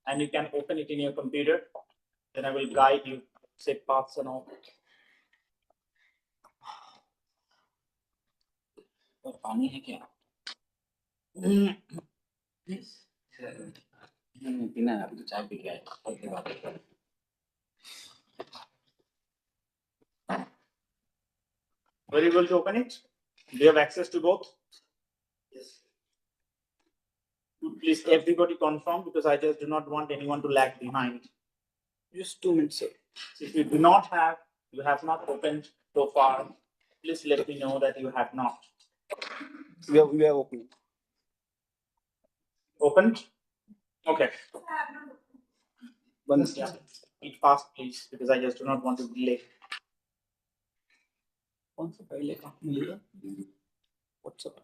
and you can open it in your computer. Then I will guide you, set paths and all. पानी है क्या? पीना है, अभी चाय पी के आए, उसके बाद Were you able to open it? Do you have access to both? Yes. Please, everybody confirm, because I just do not want anyone to lag behind. Just 2 minutes, sir. So if you do not have, you have not opened so far, please let me know that you have not. We have opened. Opened? Okay. Once, yeah. Eat fast, please, because I just do not want to delay. What's up, What's up,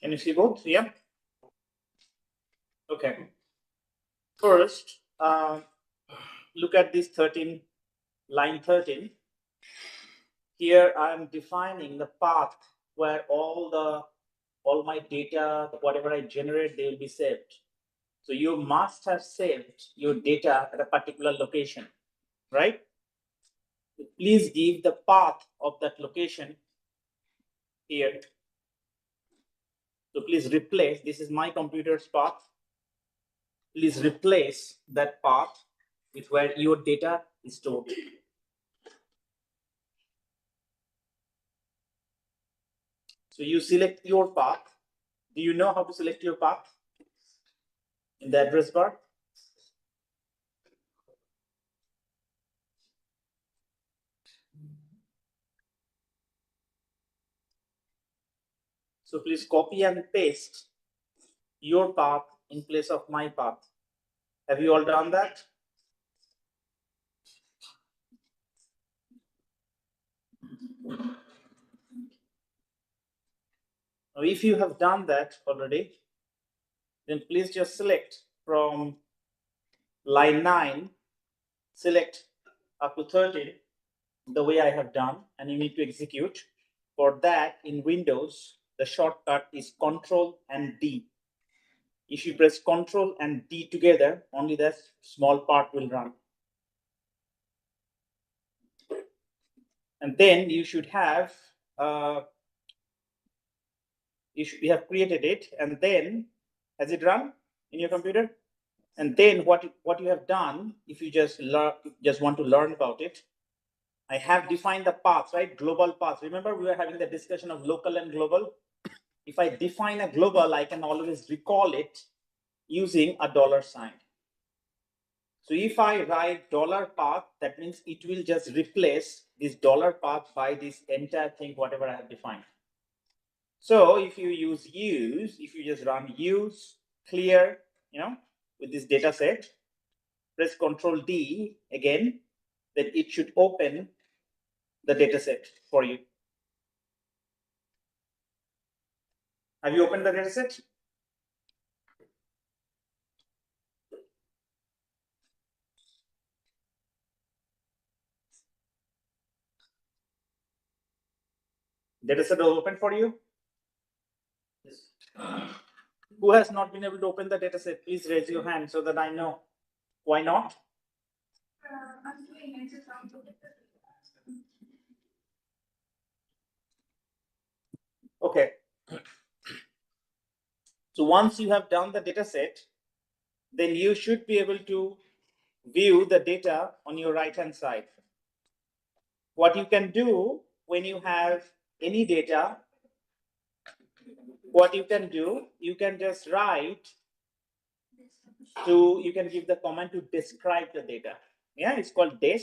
Can you see both? Yeah. Okay. First, look at this 13, line 13. Here I am defining the path where all my data, whatever I generate, they will be saved. So you must have saved your data at a particular location, right? Please give the path of that location here. So please replace, this is my computer's path. Please replace that path with where your data is stored. So you select your path. Do you know how to select your path? In the address bar? So please copy and paste your path in place of my path. Have you all done that? Now, if you have done that already, then please just select from line 9, select up to 13, the way I have done, and you need to execute. For that, in Windows, the shortcut is Control and D. If you press Control and D together, only that small part will run. And then you should have, you have created it, and then has it run in your computer? And then what you have done, if you just want to learn about it, I have defined the paths, right? Global paths. Remember, we were having the discussion of local and global. If I define a global, I can always recall it using a $sign. So if I write $path, that means it will just replace this $path by this entire thing, whatever I have defined. So if you use if you just run use clear, with this data set, press Control D again, then it should open the data set for you. Have you opened the data set? Data set was open for you? Yes. Who has not been able to open the data set? Please raise your hand so that I know. Why not? Okay. So once you have done the data set, then you should be able to view the data on your right hand side. What you can do when you have any data, what you can do, you can just write you can give the command to describe the data. Yeah, it's called des.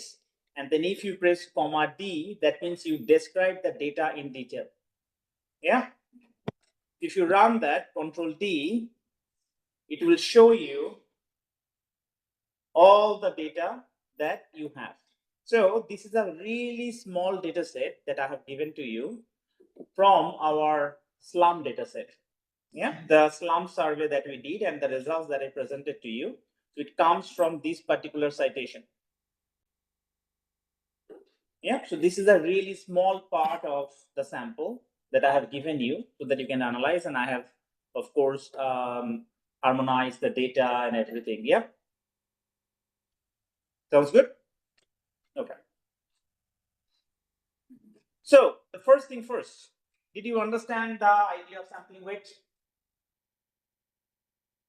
And then if you press comma D, that means you describe the data in detail. Yeah. If you run that, Control D, it will show you all the data that you have. So this is a really small data set that I have given to you from our slum data set. Yeah, the slum survey that we did and the results that I presented to you. So it comes from this particular citation. Yeah, so this is a really small part of the sample that I have given you so that you can analyze, and I have, of course, harmonized the data and everything. Yeah, sounds good. Okay. So the first thing first, did you understand the idea of sampling weight?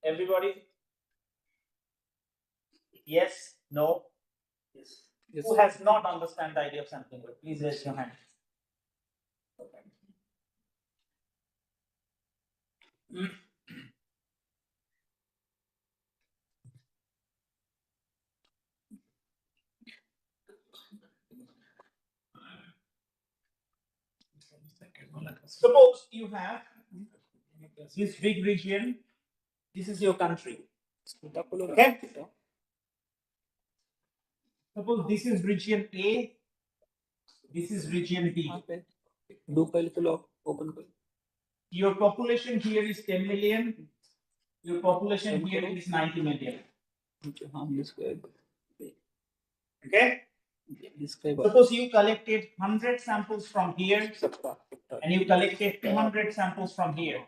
Everybody? Yes? No? Yes. Who has not understand the idea of sampling weight? Please raise your hand. Okay. Suppose you have this big region. This is your country. Okay. Suppose this is region A. This is region B. Your population here is 10 million. Your population here is 90 million. Okay. Suppose you collected 100 samples from here and you collected 200 samples from here.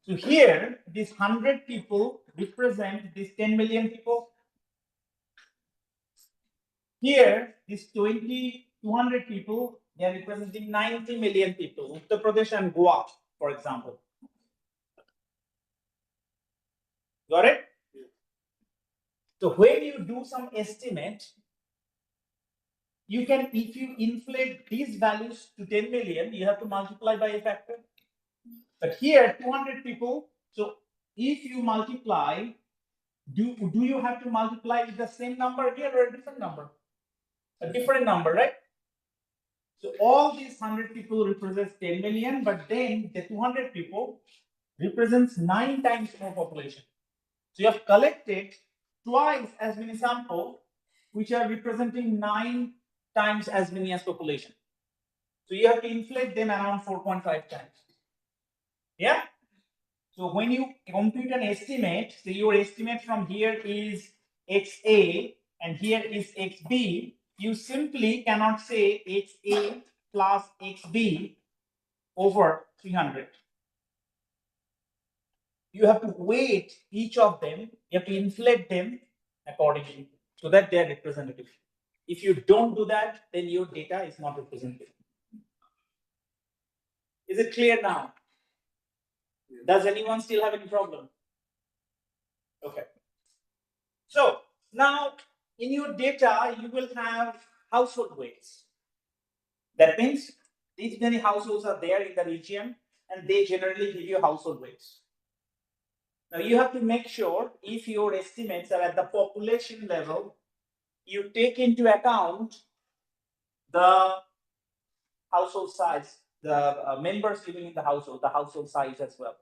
So here, these 100 people represent these 10 million people. Here, these 200 people, they are representing 90 million people. Uttar Pradesh and Goa, for example. Got it? So when you do some estimate, you can, if you inflate these values to 10 million, you have to multiply by a factor. But here, 200 people. So if you multiply, do you have to multiply with the same number here or a different number? A different number, right? So all these 100 people represents 10 million, but then the 200 people represents 9 times more population. So you have collected twice as many samples, which are representing 9 times as many as population. So you have to inflate them around 4.5 times. Yeah. So when you compute an estimate, so your estimate from here is XA and here is XB, you simply cannot say XA plus XB over 300. You have to weight each of them, you have to inflate them accordingly so that they are representative. If you don't do that, then your data is not representative. Is it clear now? Does anyone still have any problem? Okay. So now in your data, you will have household weights. That means these many households are there in the region and they generally give you household weights. Now you have to make sure if your estimates are at the population level, you take into account the household size, the members living in the household size as well.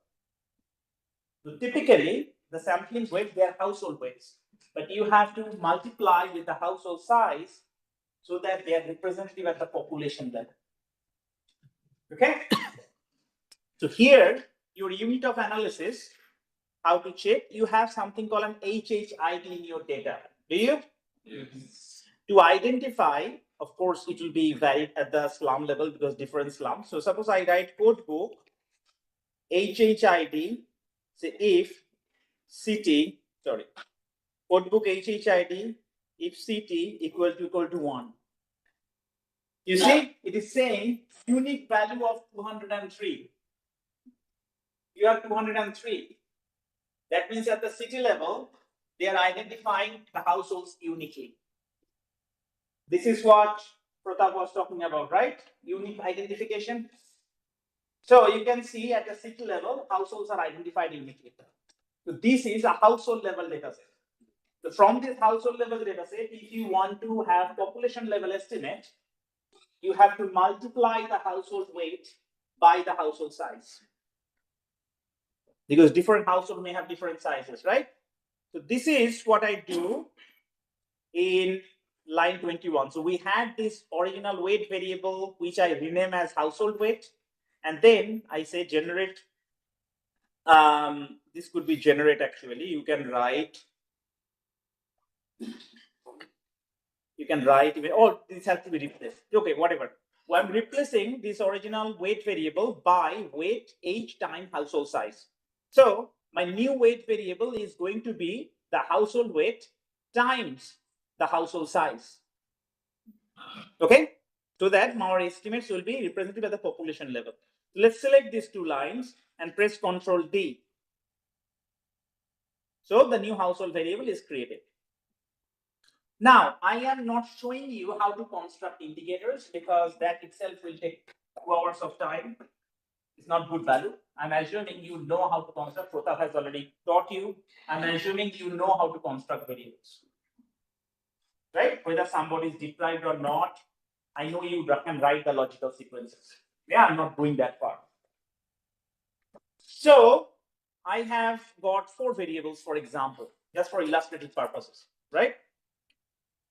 So typically, the sampling weight, they are household weights, but you have to multiply with the household size so that they are representative at the population level. Okay? So here, your unit of analysis, how to check, you have something called an HHID in your data. Do you? Yes. To identify, of course, it will be varied at the slum level because different slums. So suppose I write code book HHID, say if city, sorry, code book HHID, if city equal to 1. You see, it is saying unique value of 203. You have 203. That means at the city level, they are identifying the households uniquely. This is what Pratap was talking about, right? Unique identification. So you can see at the city level, households are identified uniquely. So this is a household level data set. So from this household level data set, if you want to have population level estimate, you have to multiply the household weight by the household size. Because different households may have different sizes, right? So this is what I do in line 21. So we had this original weight variable, which I rename as household weight. And then I say generate. This could be generate actually. You can write can write even, oh, this has to be replaced. Okay, whatever. Well, I'm replacing this original weight variable by weight, age, time, household size. So my new weight variable is going to be the household weight times the household size. Okay, so that our estimates will be represented at the population level. Let's select these two lines and press Ctrl D. So the new household variable is created. Now, I am not showing you how to construct indicators because that itself will take 2 hours of time. It's not good value. I'm assuming you know how to construct. Pratap has already taught you. I'm assuming you know how to construct variables. Right? Whether somebody is deprived or not, I know you can write the logical sequences. Yeah, I'm not going that far. So I have got 4 variables, for example, just for illustrative purposes, right?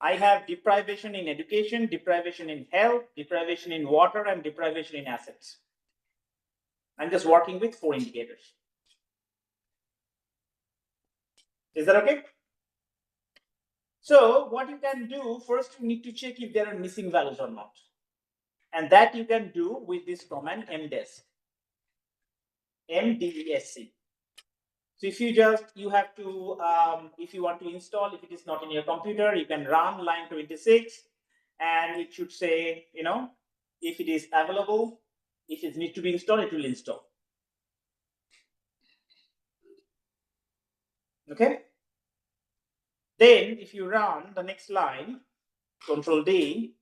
I have deprivation in education, deprivation in health, deprivation in water, and deprivation in assets. I'm just working with 4 indicators. Is that okay? So what you can do, first you need to check if there are missing values or not. And that you can do with this command mdesc. MDESC. So if you have to, if you want to install, if it is not in your computer, you can run line 26 and it should say, if it is available, if it needs to be installed, it will install. Okay. Then if you run the next line, Control D,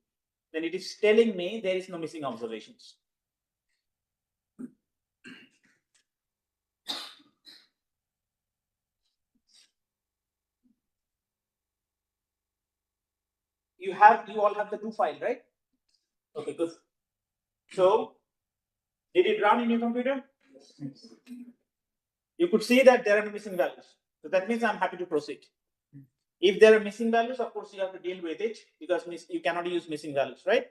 then it is telling me there is no missing observations. You all have the do file, right? Okay, good. So did it run in your computer? You could see that there are no missing values. So that means I'm happy to proceed. If there are missing values, of course, you have to deal with it because you cannot use missing values, right?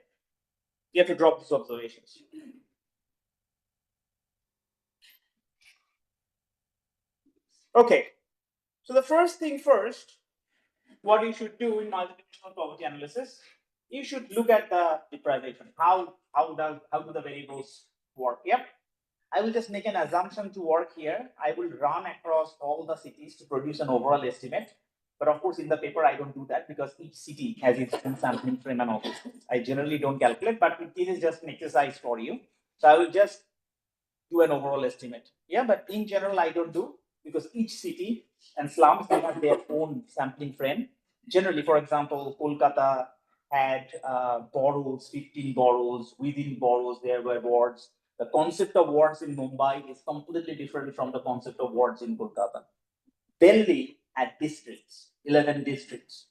You have to drop these observations. Okay. So the first thing first, what you should do in multidimensional poverty analysis, you should look at the deprivation. How do the variables work? Yep. I will just make an assumption to work here. I will run across all the cities to produce an overall estimate. But of course, in the paper, I don't do that because each city has its own sampling frame and all those things. I generally don't calculate, but this is just an exercise for you. So I will just do an overall estimate. Yeah, but in general, I don't do because each city and slums, they have their own sampling frame. Generally, for example, Kolkata had boroughs, 15 boroughs. Within boroughs, there were wards. The concept of wards in Mumbai is completely different from the concept of wards in Kolkata. Delhi had districts, 11 districts.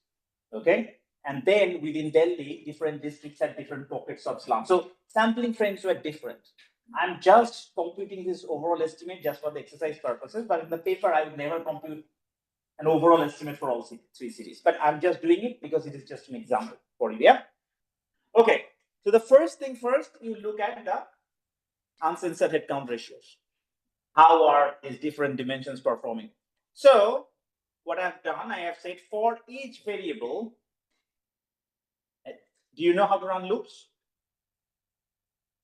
Okay. And then within Delhi, different districts had different pockets of slum. So sampling frames were different. I'm just computing this overall estimate just for the exercise purposes, but in the paper, I would never compute an overall estimate for all 3 cities. But I'm just doing it because it is just an example for you. Yeah. Okay. So the first thing first, you look at the uncensored headcount ratios. How are these different dimensions performing? So what I've done, I have said for each variable, do you know how to run loops?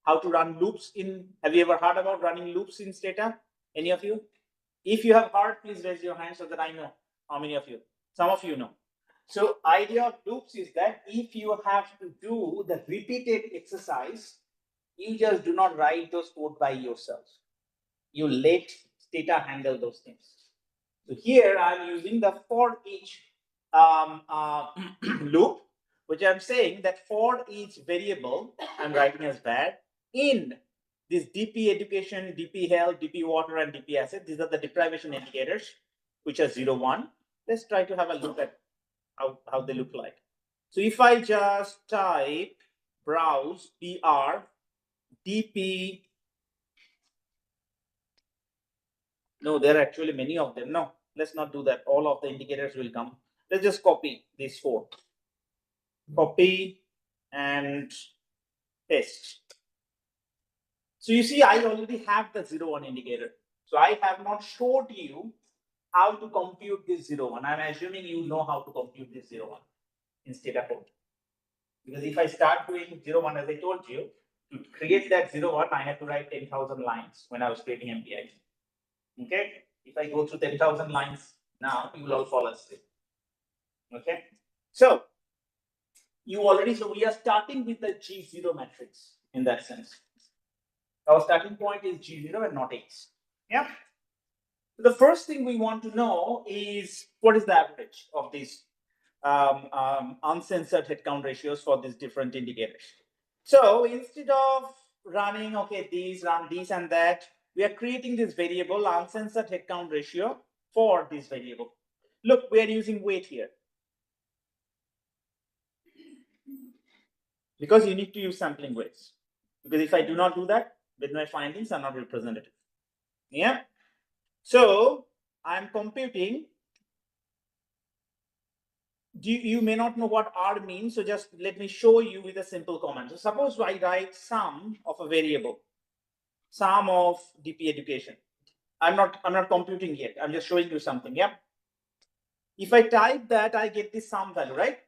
How to run loops have you ever heard about running loops in Stata? Any of you? If you have heard, please raise your hand so that I know how many of you. Some of you know. So idea of loops is that if you have to do the repeated exercise, you just do not write those code by yourself. You let Stata handle those things. So here I'm using the for each loop, which I'm saying that for each variable, I'm writing as var in this DP education, DP health, DP water, and DP asset. These are the deprivation indicators, which are 0, 1. Let's try to have a look at how they look like. So if I just type browse PR DP, no, there are actually many of them. No, let's not do that. All of the indicators will come. Let's just copy these 4. Copy and paste. So you see, I already have the 0, 1 indicator. So I have not showed you how to compute this 0, 1. I'm assuming you know how to compute this 0, 1 in Stata code. Because if I start doing 0, 1, as I told you, to create that 0, 1, I had to write 10,000 lines when I was creating MPI. Okay. If I go through 10,000 lines now, you will all fall asleep. Okay. So so we are starting with the G0 matrix in that sense. Our starting point is G0 and not X. Yeah. The first thing we want to know is what is the average of these uncensored headcount ratios for these different indicators. So instead of running, okay, these run these and that, we are creating this variable uncensored headcount ratio for this variable. Look, we are using weight here. Because you need to use sampling weights. Because if I do not do that, then my findings are not representative. Yeah. So I'm computing. You may not know what R means, so just let me show you with a simple command. So suppose I write sum of a variable, sum of DP education. I'm not computing yet. I'm just showing you something. Yeah. If I type that, I get this sum value, right?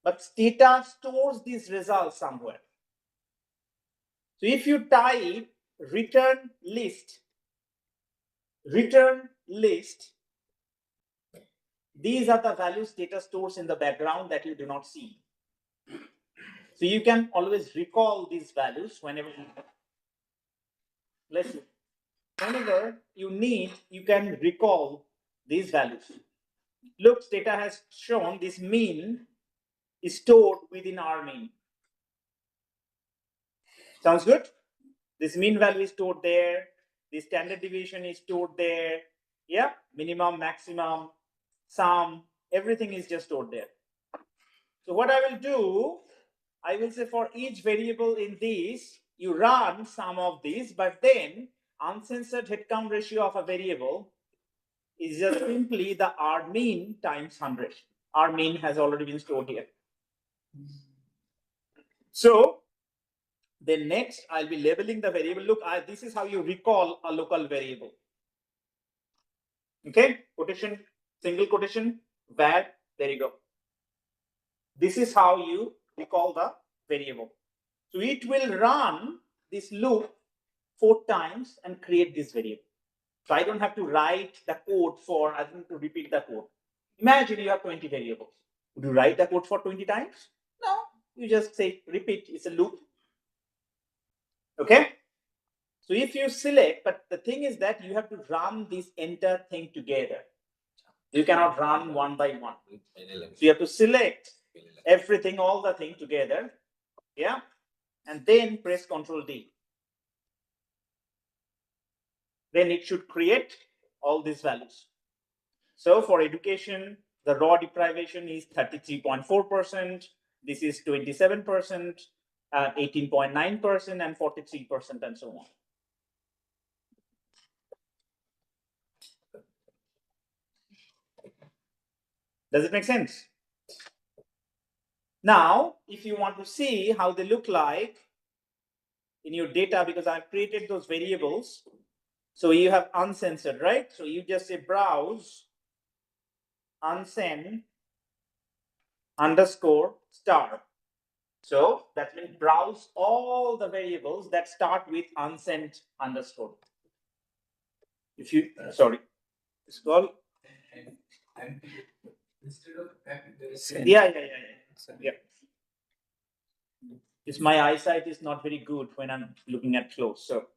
But data stores these results somewhere. So if you type return list, these are the values data stores in the background that you do not see. So you can always recall these values whenever you need, you can recall these values. Look, data has shown this mean is stored within our mean. Sounds good? This mean value is stored there. The standard deviation is stored there. Yeah, minimum, maximum, sum, everything is just stored there. So what I will do, I will say for each variable in this, you run some of these, but then uncensored headcount ratio of a variable is just simply the R mean times 100. R mean has already been stored here. So then next, I'll be labeling the variable. Look, this is how you recall a local variable. Okay, quotation, single quotation, var, there you go. This is how you recall the variable. So it will run this loop 4 times and create this variable. So I don't have to write the code I don't have to repeat the code. Imagine you have 20 variables. Would you write the code for 20 times? No, you just say repeat, it's a loop. Okay. So if you select, but the thing is that you have to run this entire thing together. You cannot run one by one. So you have to select everything, all the thing together. Yeah. And then press Ctrl D. Then it should create all these values. So for education, the raw deprivation is 33.4%. This is 27%, 18.9%, and 43%, and so on. Does it make sense? Now, if you want to see how they look like in your data, because I've created those variables, so you have uncensored, right? So you just say browse uncen underscore star. So that means browse all the variables that start with uncent underscore. If you, sorry, scroll. Yeah. It's my eyesight is not very good when I'm looking at close. So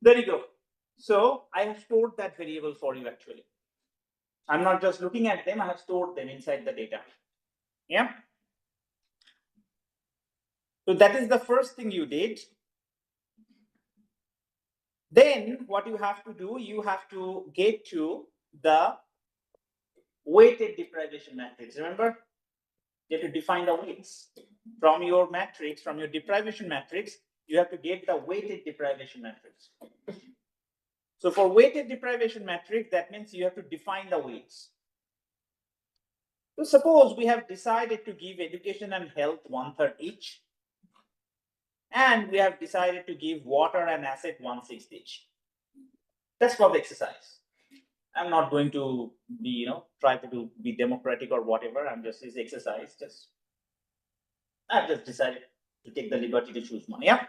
there you go. So I have stored that variable for you actually. I'm not just looking at them, I have stored them inside the data. Yeah. So that is the first thing you did. Then what you have to do, you have to get to the weighted deprivation matrix. Remember, you have to define the weights from your matrix, from your deprivation matrix. You have to get the weighted deprivation matrix. So for weighted deprivation matrix, that means you have to define the weights. So suppose we have decided to give education and health 1/3 each, and we have decided to give water and asset 1/6 each. That's for the exercise. I'm not going to be, try to be democratic or whatever. I'm just this exercise. Just I've just decided to take the liberty to choose one. Yeah.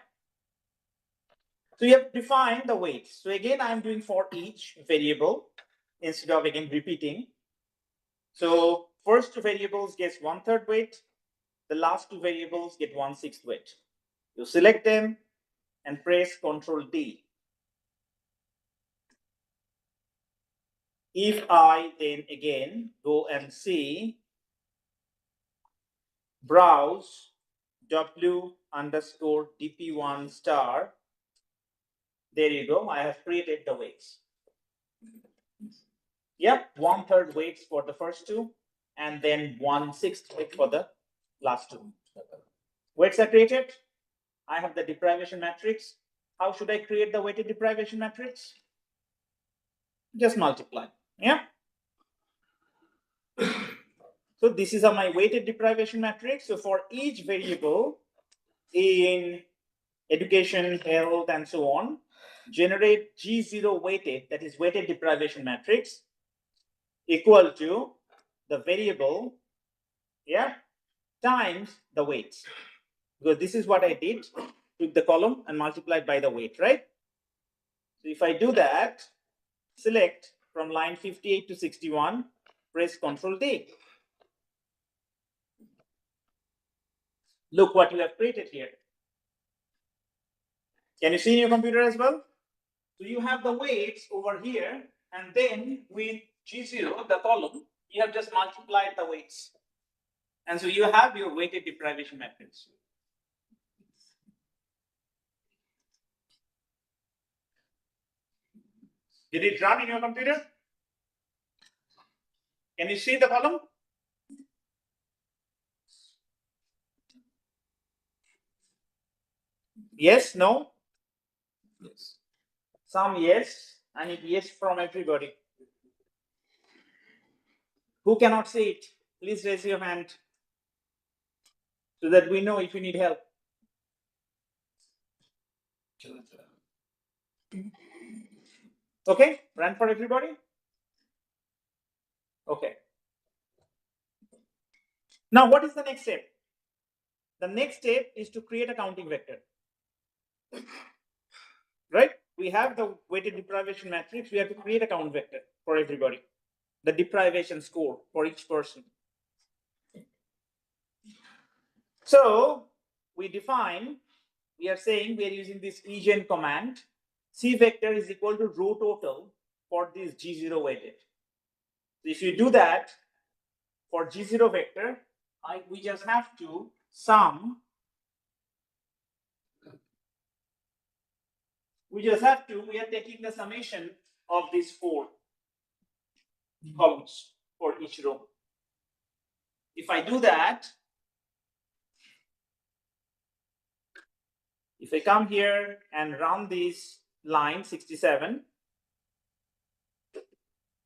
So you have defined the weights. So again, I'm doing for each variable instead of again repeating. So first two variables gets 1/3 weight. The last two variables get 1/6 weight. You select them and press Ctrl D. If I then again go and see browse w_dp1 star, there you go. I have created the weights. Yep, 1/3 weights for the first two, and then 1/6 weight for the last two. Weights are created. I have the deprivation matrix. How should I create the weighted deprivation matrix? Just multiply. Yeah. So this is my weighted deprivation matrix. So for each variable in education, health, and so on, generate G0 weighted, that is weighted deprivation matrix, equal to the variable, yeah, times the weights. Because this is what I did, took the column and multiplied by the weight, right? So if I do that, select from line 58 to 61, press Ctrl D. Look what you have created here. Can you see in your computer as well? So you have the weights over here, and then with G0, the column, you have just multiplied the weights. And so you have your weighted deprivation matrix. Did it run in your computer? Can you see the column? Yes, no? Yes. Some yes. I need yes from everybody. Who cannot see it? Please raise your hand so that we know if you need help. Okay, run for everybody. Okay. Now, what is the next step? The next step is to create a counting vector. Right? We have the weighted deprivation matrix. We have to create a count vector for everybody. The deprivation score for each person. So we define, we are saying we are using this GIAN command. C vector is equal to row total for this G0 weighted. So if you do that for G0 vector, we just have to sum. We are taking the summation of these four columns for each row. If I do that, if I come here and run this line 67,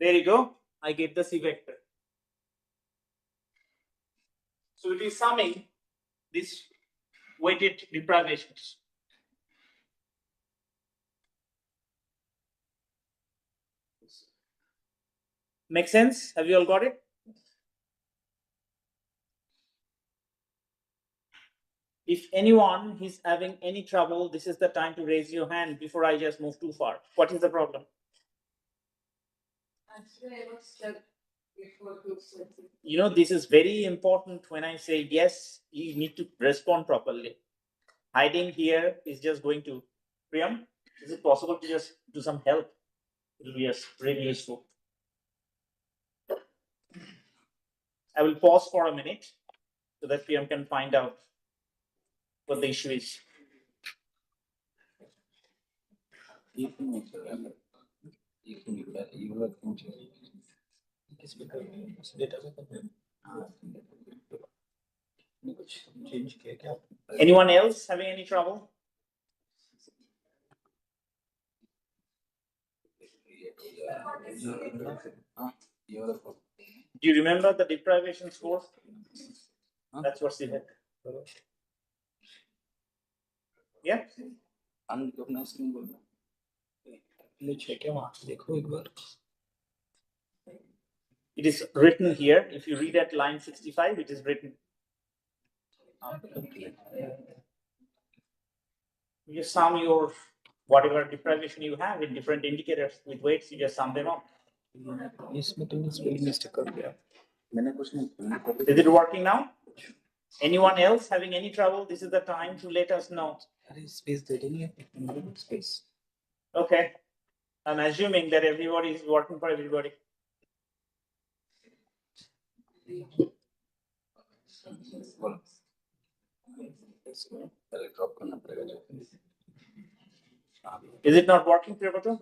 there you go, I get the C vector. So it is summing these weighted deprivations. Make sense? Have you all got it? If anyone is having any trouble, this is the time to raise your hand before I just move too far. What is the problem? You know, this is very important. When I say yes, you need to respond properly. Hiding here is just going to, Priyam, is it possible to just do some help? It will be really useful. I will pause for a minute so that Priyam can find out what the issue is. Anyone else having any trouble? Do you remember the deprivation score? That's what's in it. Yeah. It is written here. If you read at line 65, it is written. You just sum your whatever deprivation you have in different indicators with weights, you just sum them up. Is it working now? Anyone else having any trouble? This is the time to let us know. Space. Okay. I'm assuming that everybody is working for everybody. Is it not working, Prabhata?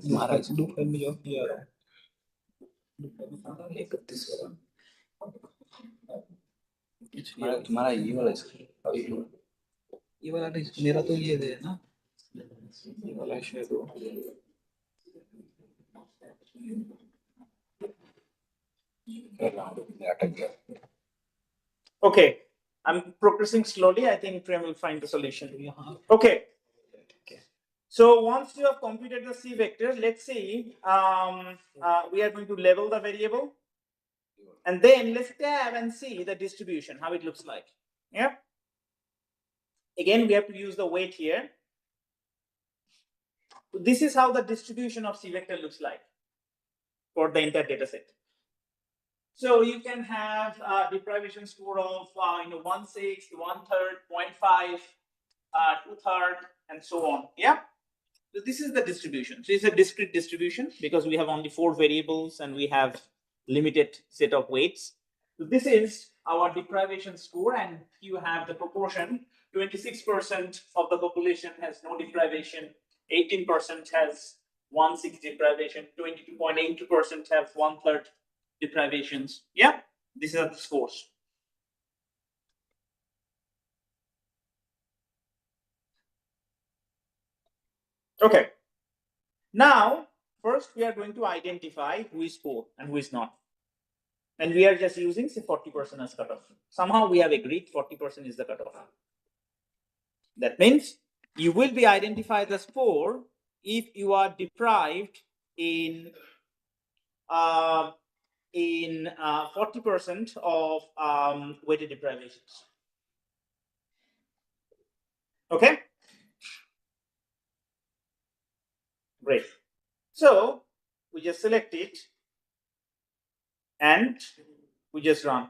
महाराज तुम्हारा ये वाला मेरा तो ये है ना ये वाला शायद okay, I'm progressing slowly. I think Prem will find the solution. Okay. So once you have computed the C vector, let's see, we are going to label the variable. And then let's tab and see the distribution, how it looks like. Yeah. Again, we have to use the weight here. This is how the distribution of C vector looks like for the entire data set. So you can have a deprivation score of 1/6, 1/3, 0.5, 2/3, and so on. Yeah. So this is the distribution. So it's a discrete distribution because we have only 4 variables and we have limited set of weights. So this is our deprivation score, and you have the proportion. 26% of the population has no deprivation, 18% has 1/6 deprivation, 22.82% have 1/3 deprivations. Yeah, these are the scores. Okay. Now, first we are going to identify who is poor and who is not. And we are just using, say, 40% as cutoff. Somehow we have agreed 40% is the cutoff. That means you will be identified as poor if you are deprived in 40% of weighted deprivations. Okay? Great. So we just select it and we just run.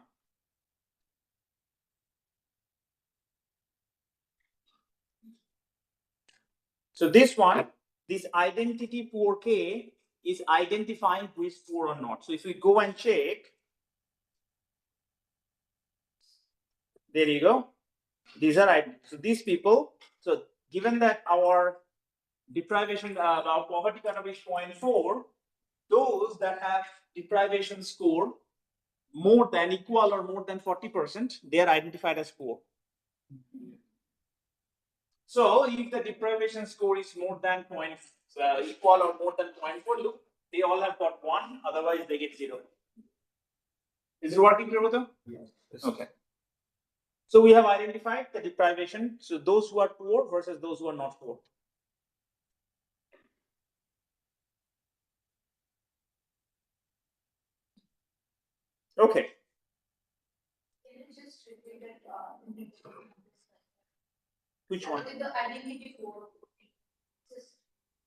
So this one, this identity poor K is identifying who is poor or not. So if we go and check, there you go. These are so these people. So given that our deprivation, our poverty cutoff is 0.4, those that have deprivation score more than, equal or more than 40%, they are identified as poor. So if the deprivation score is more than equal or more than 0.4, look, they all have got 1, otherwise they get 0. Is it working, Prabhata? Yes. Okay. So we have identified the deprivation. So those who are poor versus those who are not poor. Okay. Which one?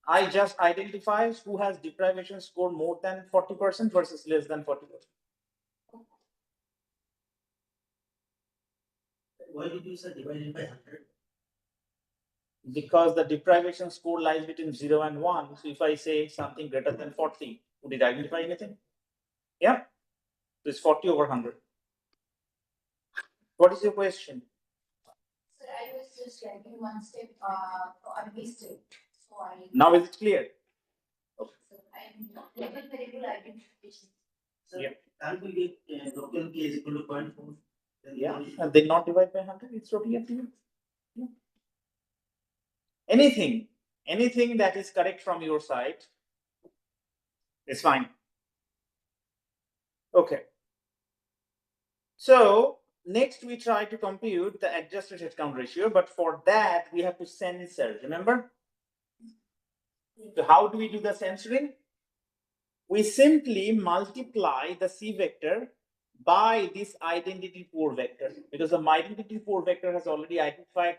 I just identifies who has deprivation score more than 40% versus less than 40%. Why did you say divided by 100? Because the deprivation score lies between 0 and 1. So if I say something greater than 40, would it identify anything? Yeah. So it's 40 over 100. What is your question? Sir, I was just writing one step. I missed it. So now is it clear? Okay. So level variable identification. So yeah. Can't we get local k is equal to 0.4? Yeah. And then not divide by 100. It's totally up to you. Yeah. Anything that is correct from your side is fine. Okay. So next we try to compute the adjusted headcount ratio, but for that we have to censor, remember? So how do we do the censoring? We simply multiply the C vector by this identity poor vector, because the identity poor vector has already identified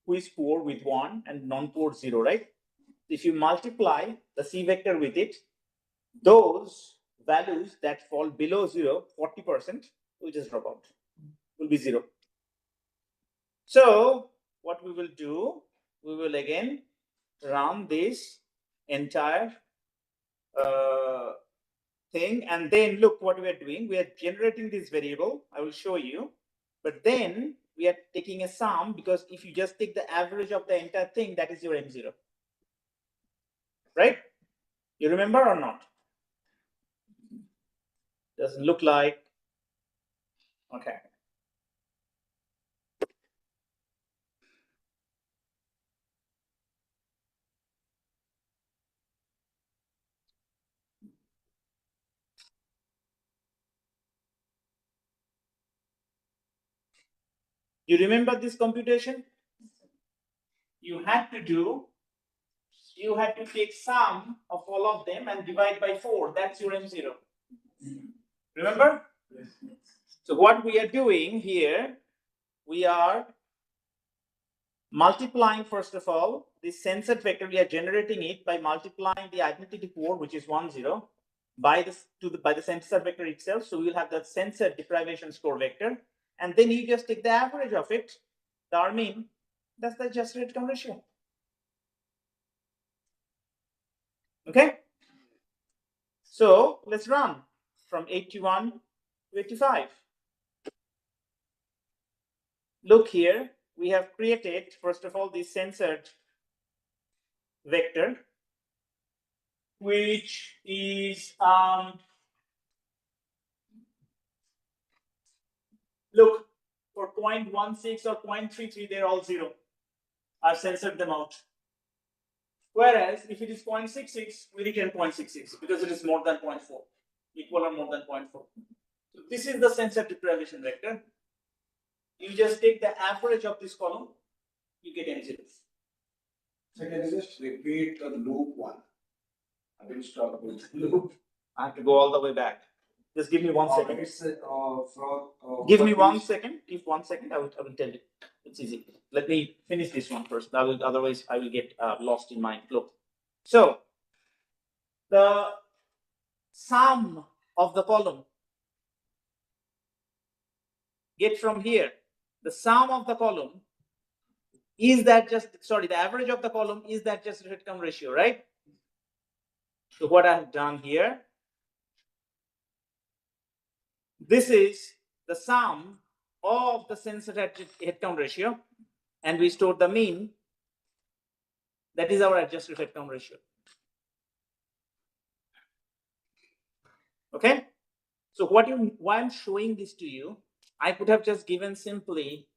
who is poor with 1 and non-poor 0, right? If you multiply the C vector with it, those values that fall below 0, 40%, will just drop out, will be 0. So what we will do, we will again run this entire thing, and then look what we are doing. We are generating this variable. I will show you, but then we are taking a sum, because if you just take the average of the entire thing, that is your M0, right? You remember or not? Doesn't look like. Okay. You remember this computation? You had to take sum of all of them and divide by 4. That's your M0. Remember? Yes. So what we are doing here, we are multiplying, first of all, this censored vector. We are generating it by multiplying the identity poor, which is 1, 0, by the censored vector itself. So we'll have the censored deprivation score vector, and then you just take the average of it, the R mean. That's the adjusted headcount ratio. Okay. So let's run from 81 to 85. Look here, we have created, first of all, this censored vector, which is look, for 0.16 or 0.33, they're all 0. I've censored them out. Whereas if it is 0.66, we return 0.66 because it is more than 0.4, equal or more than 0.4. So this is the censored deprivation vector. You just take the average of this column, you get M0. So can you just repeat the loop one? I will start with the loop. I have to go all the way back. Just give me 1 second. Give me 1 second. Give 1 second. I will tell you. It's easy. Let me finish this one first. Otherwise, I will get lost in my flow. So, the sum of the column, get from here. The sum of the column is that just, sorry, the average of the column is that just headcount ratio, right? So what I have done here, this is the sum of the censored headcount ratio, and we store the mean. That is our adjusted headcount ratio. Okay. So why I'm showing this to you, I could have just given simply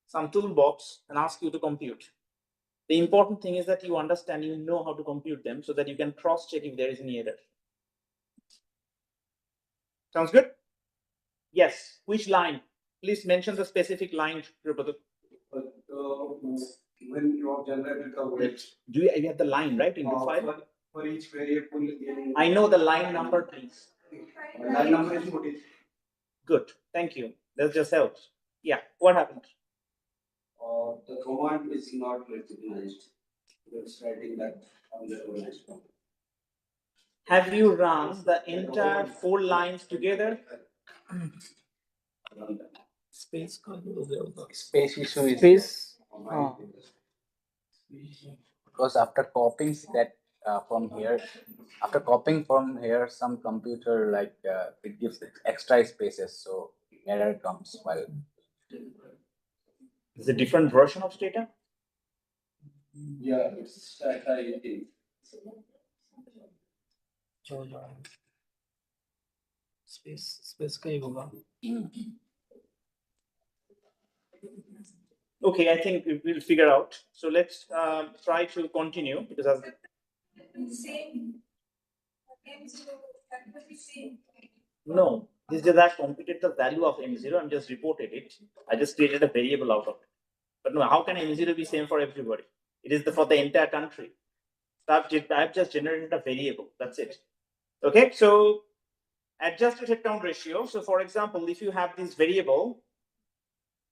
some toolbox and ask you to compute. The important thing is that you understand, you know how to compute them, so that you can cross check if there is any error. Sounds good? Yes. Which line? Please mention the specific line. When you have generated the weight, do you have the line right in the file? For each variable, I know the line number, please. Line number is 14. Good. Thank you. That just helps. Yeah. What happened? The command is not recognized. It's writing that on the organized form. Have you run the entire 4 lines together? Space Space issue is space. because after copying that from here, after copying from here, some computer it gives extra spaces, so error comes while. Is a different version of Stata? Yeah, it's Stata 18. Space का ही होगा. Okay, I think we'll figure out. So let's try to continue, because as no, This is that computed the value of M0 and just reported it. I just created a variable out of it. But no, how can M0 be same for everybody? It is for the entire country. So I've just generated a variable. That's it. Okay, so adjusted headcount ratio. So for example, if you have this variable,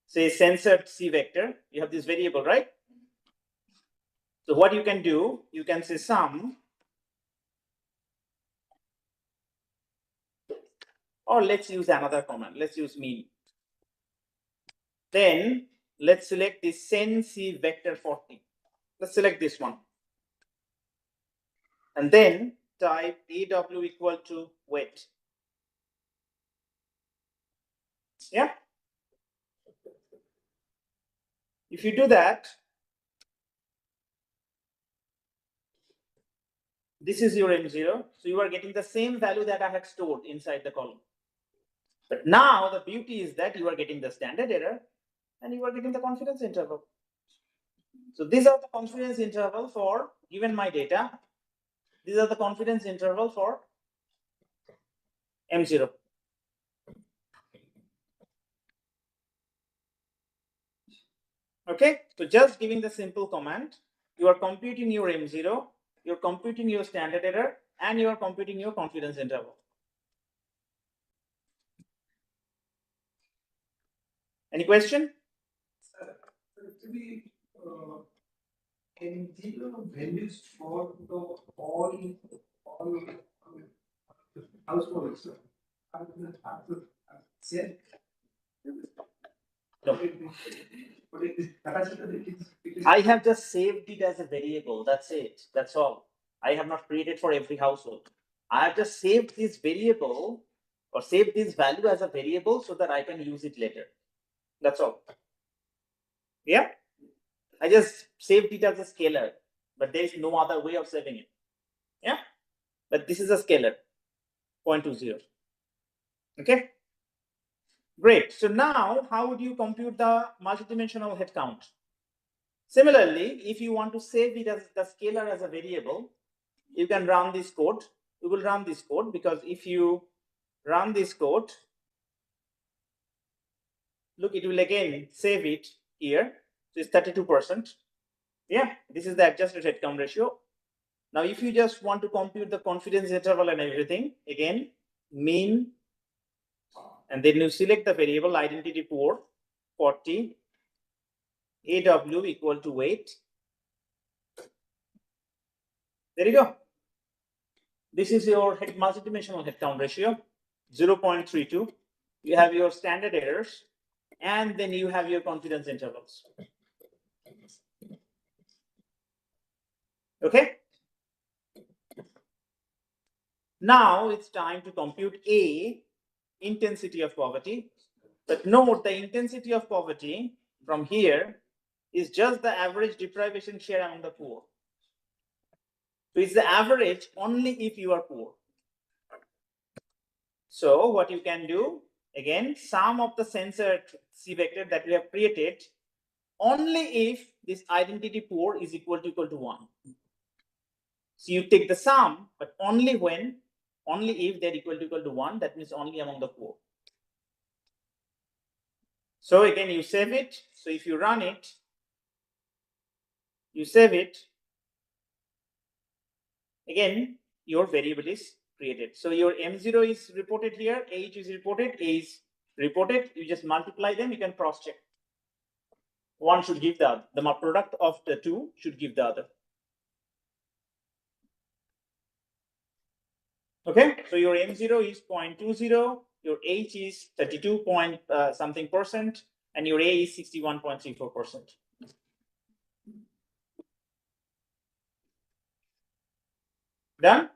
say censored C vector, you have this variable, right? So what you can do, you can say sum, or let's use another command. Let's use mean. Then let's select the send C vector 40. Let's select this one. And then type AW equal to weight. Yeah. If you do that, this is your M0. So you are getting the same value that I had stored inside the column. But now the beauty is that you are getting the standard error and you are getting the confidence interval. So these are the confidence interval for given my data. These are the confidence interval for M0. Okay, so just giving the simple command, you are computing your M0, you're computing your standard error, and you are computing your confidence interval. Any question? Actually, M0 values for the all households. No. I have just saved it as a variable. That's it. That's all. I have not created for every household. I have just saved this variable or saved this value as a variable so that I can use it later. That's all. Yeah. I just saved it as a scalar, but there is no other way of saving it. Yeah. But this is a scalar, 0.20. Okay. Great. So now, how would you compute the multidimensional head count? Similarly, if you want to save it as the scalar as a variable, you can run this code. You will run this code because if you run this code, look, it will again save it here. So it's 32%. Yeah, this is the adjusted headcount ratio. Now, if you just want to compute the confidence interval and everything, again, mean, and then you select the variable identity poor 40, AW equal to weight. There you go. This is your multidimensional headcount ratio, 0.32. You have your standard errors, and then you have your confidence intervals. Okay. Now it's time to compute A, intensity of poverty. But note the intensity of poverty from here is just the average deprivation share among the poor. So it's the average only if you are poor. So what you can do, again, sum of the censored C vector that we have created only if this identity poor is equal to 1. So you take the sum, but only if they're equal to 1, that means only among the poor. So again, you save it. So if you run it, you save it. Again, your variable is created. So your M0 is reported here, H is reported, A is reported. You just multiply them, you can cross check. One should give the other. The product of the two should give the other. Okay, so your M0 is 0.20, your H is 32 point something percent, and your A is 61.34%. Done?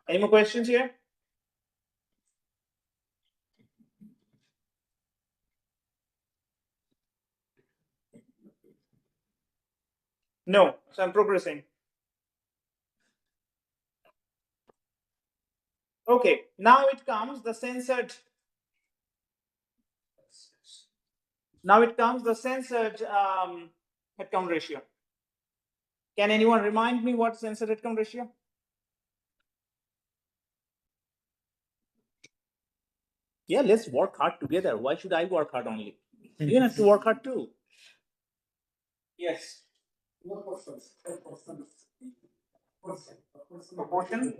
Any more questions here? No, so I'm progressing. Okay, now it comes the censored. Now it comes the censored headcount ratio. Can anyone remind me what censored headcount ratio? Yeah, let's work hard together. Why should I work hard only? You have to work hard too. Yes. Proportion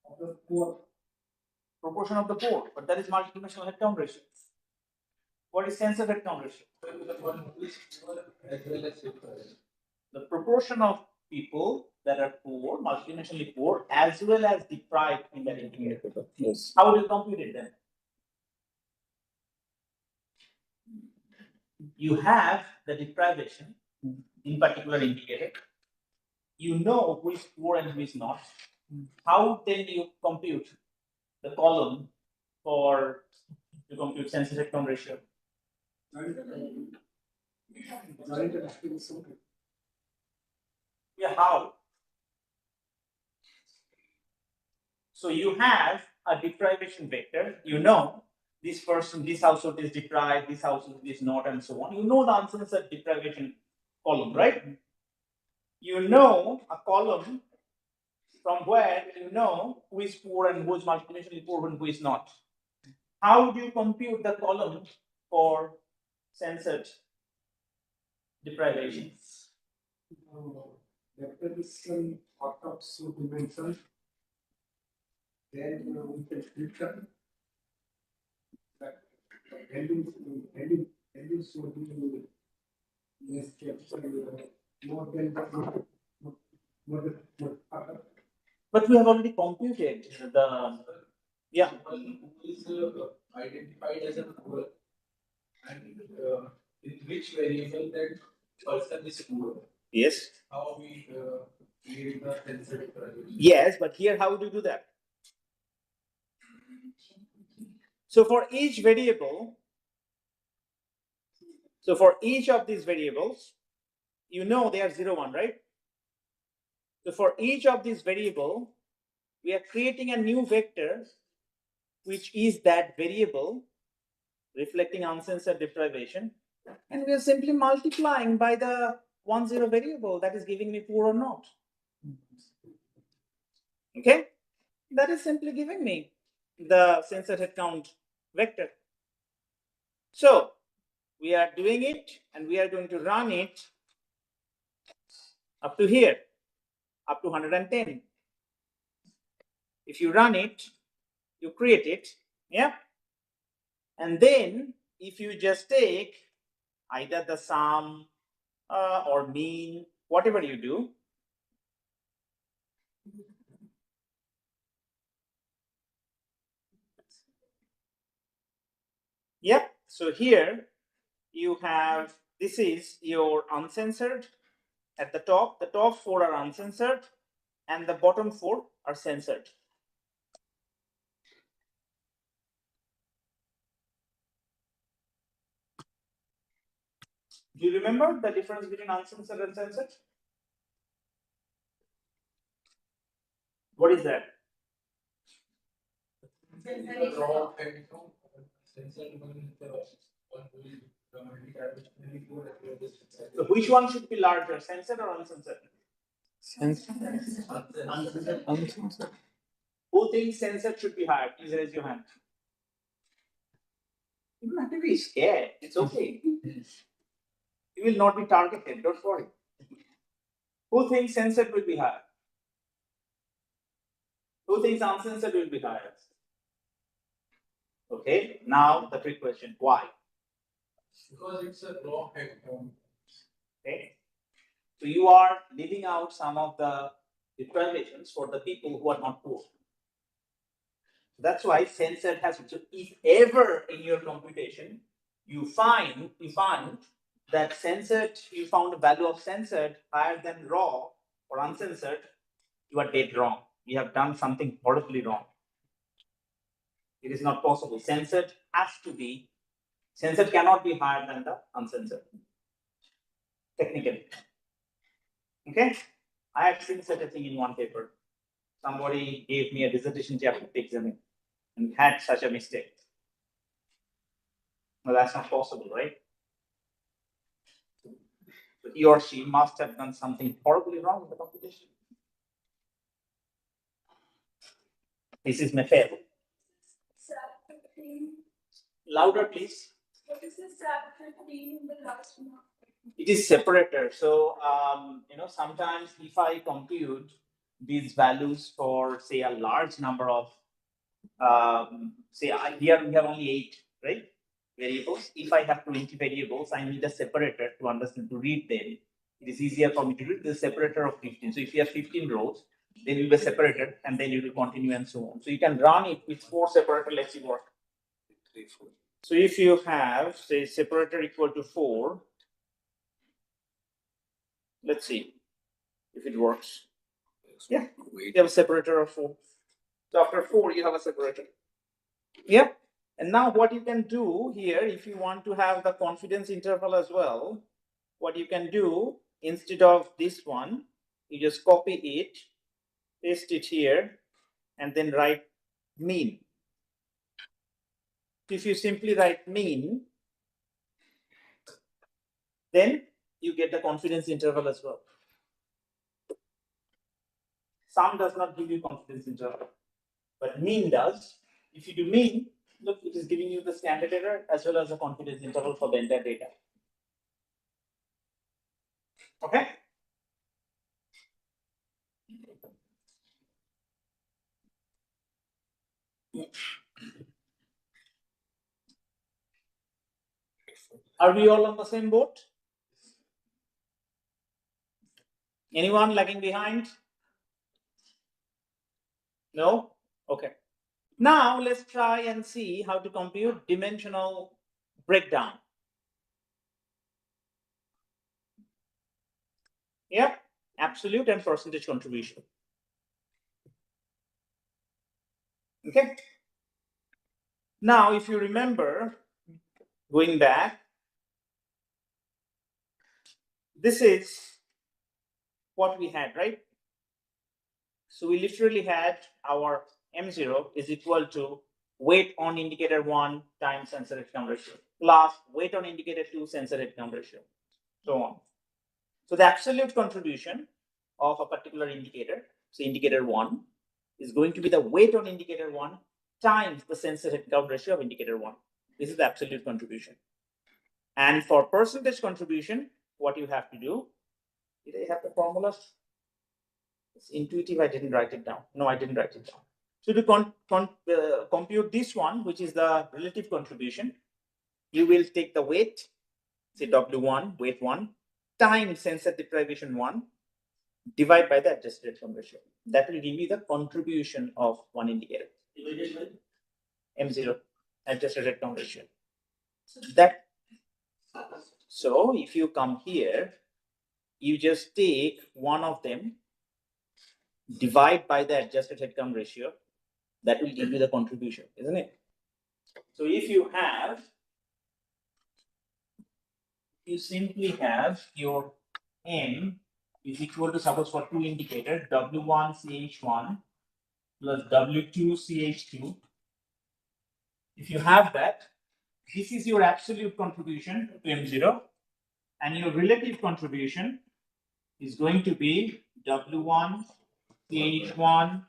of the poor. proportion of the poor, but that is multidimensional headcount ratio. What is census headcount ratio? The proportion of people that are poor, multidimensionally poor, as well as deprived in that indicator. Yes. How will you compute it then? You have the deprivation in particular indicator. You know who is poor and who is not. How then do you compute the column for to compute census headcount ratio? Yeah, how? So you have a deprivation vector. You know this person, this household is deprived, this household is not, and so on. You know the uncensored deprivation column, right? You know a column from where you know who is poor and who is multidimensionally poor and who is not. How do you compute the column for censored deprivation? Vector is some thought of two dimensions. Then we can filter that values should be less more than But we have already computed the yeah. is identified as a poor and in which variable that person is poor. Yes. How we create the sensitive variable. Yes, but here how do you do that? So for each variable, so for each of these variables, you know they are 0, 1, right? So for each of these variable, we are creating a new vector, which is that variable reflecting uncensored deprivation, and we are simply multiplying by the 1, 0 variable that is giving me poor or not. Okay, that is simply giving me the censored headcount vector. So we are doing it, and we are going to run it up to here, up to 110. If you run it, you create it, yeah, and then if you just take either the sum or mean, whatever you do, yep. So here you have, this is your uncensored at the top 4 are uncensored and the bottom 4 are censored. Do you remember the difference between uncensored and censored? What is that? So which one should be larger, censored or uncensored? Uncensored. Who thinks censored should be higher? Please raise your hand. You don't have to be scared. It's okay. You will not be targeted. Don't worry. Who thinks censored will be higher? Who thinks uncensored will be higher? Okay. Now the trick question: why? Because it's a raw headcount. Okay. So you are leaving out some of the deprivations for the people who are not poor. That's why censored has to, if ever in your computation you find that censored, you found a value of censored higher than raw or uncensored, you are dead wrong. You have done something horribly wrong. It is not possible. Censored has to be, censored cannot be higher than the uncensored. Technically. Okay? I have seen such a thing in one paper. Somebody gave me a dissertation chapter to examine and had such a mistake. Well, that's not possible, right? So he or she must have done something horribly wrong in the computation. This is my fail. Louder, please. What is the subtract in the last one? It is separator. So, sometimes if I compute these values for, say, a large number of, here we have only 8, right? Variables. If I have 20 variables, I need a separator to understand, to read them. It is easier for me to read the separator of 15. So if you have 15 rows, then you will be separated and then you will continue and so on. So you can run it with 4 separator. Let's see what. 3, 4. So if you have, say, separator equal to 4, let's see if it works. Yeah, you have a separator of 4. So after 4, you have a separator. Yeah. And now what you can do here, if you want to have the confidence interval as well, what you can do, instead of this one, you just copy it, paste it here, and then write mean. If you simply write mean, then you get the confidence interval as well. Sum does not give you confidence interval, but mean does. If you do mean, look, it is giving you the standard error as well as the confidence interval for the entire data. Okay? Are we all on the same boat? Anyone lagging behind? No? Okay. Now let's try and see how to compute dimensional breakdown. Yeah, absolute and percentage contribution. Okay. Now, if you remember, going back, this is what we had, right? So we literally had our M0 is equal to weight on indicator 1 times sensor headcount ratio plus weight on indicator 2 sensor headcount ratio, so on. So the absolute contribution of a particular indicator, so indicator 1, is going to be the weight on indicator 1 times the sensor headcount ratio of indicator 1. This is the absolute contribution. And for percentage contribution, what you have to do, did I have the formula? It's intuitive, I didn't write it down. No, I didn't write it down. So to compute this one, which is the relative contribution, you will take the weight, say W1, weight 1, times sensor deprivation 1, divide by the adjusted headcount ratio. That will give you the contribution of one indicator. M0, adjusted headcount ratio. So if you come here, you just take one of them, divide by the adjusted headcount ratio, that will give you the contribution, isn't it? So if you have, you simply have your M is equal to, suppose for 2 indicators, W1 CH1 plus W2 CH2. If you have that, this is your absolute contribution to M0, and your relative contribution is going to be W1 CH1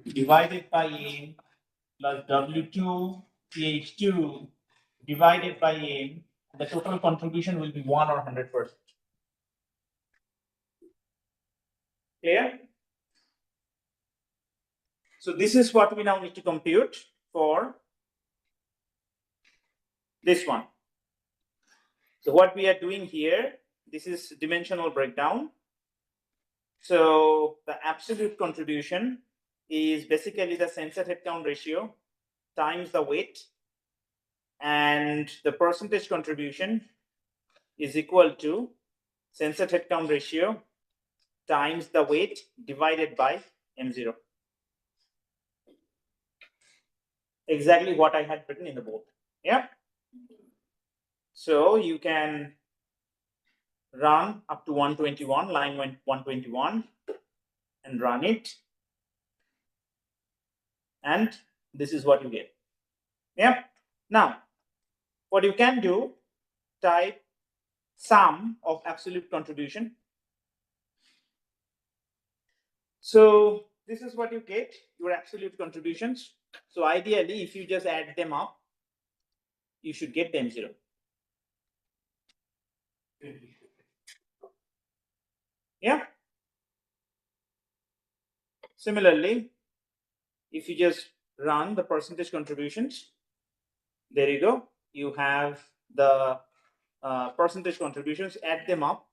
divided by M plus W2 CH2 divided by M. The total contribution will be 1 or 100%. Clear? So this is what we now need to compute for this one. So what we are doing here, this is dimensional breakdown. So the absolute contribution is basically the sensor headcount ratio times the weight, and the percentage contribution is equal to sensor headcount ratio times the weight divided by M0. Exactly what I had written in the board. Yeah. So you can run up to 121, line 121, and run it. And this is what you get. Yeah. Now, what you can do, type sum of absolute contribution. So this is what you get, your absolute contributions. So ideally, if you just add them up, you should get the M0. Yeah. Similarly, if you just run the percentage contributions, there you go. You have the percentage contributions, add them up.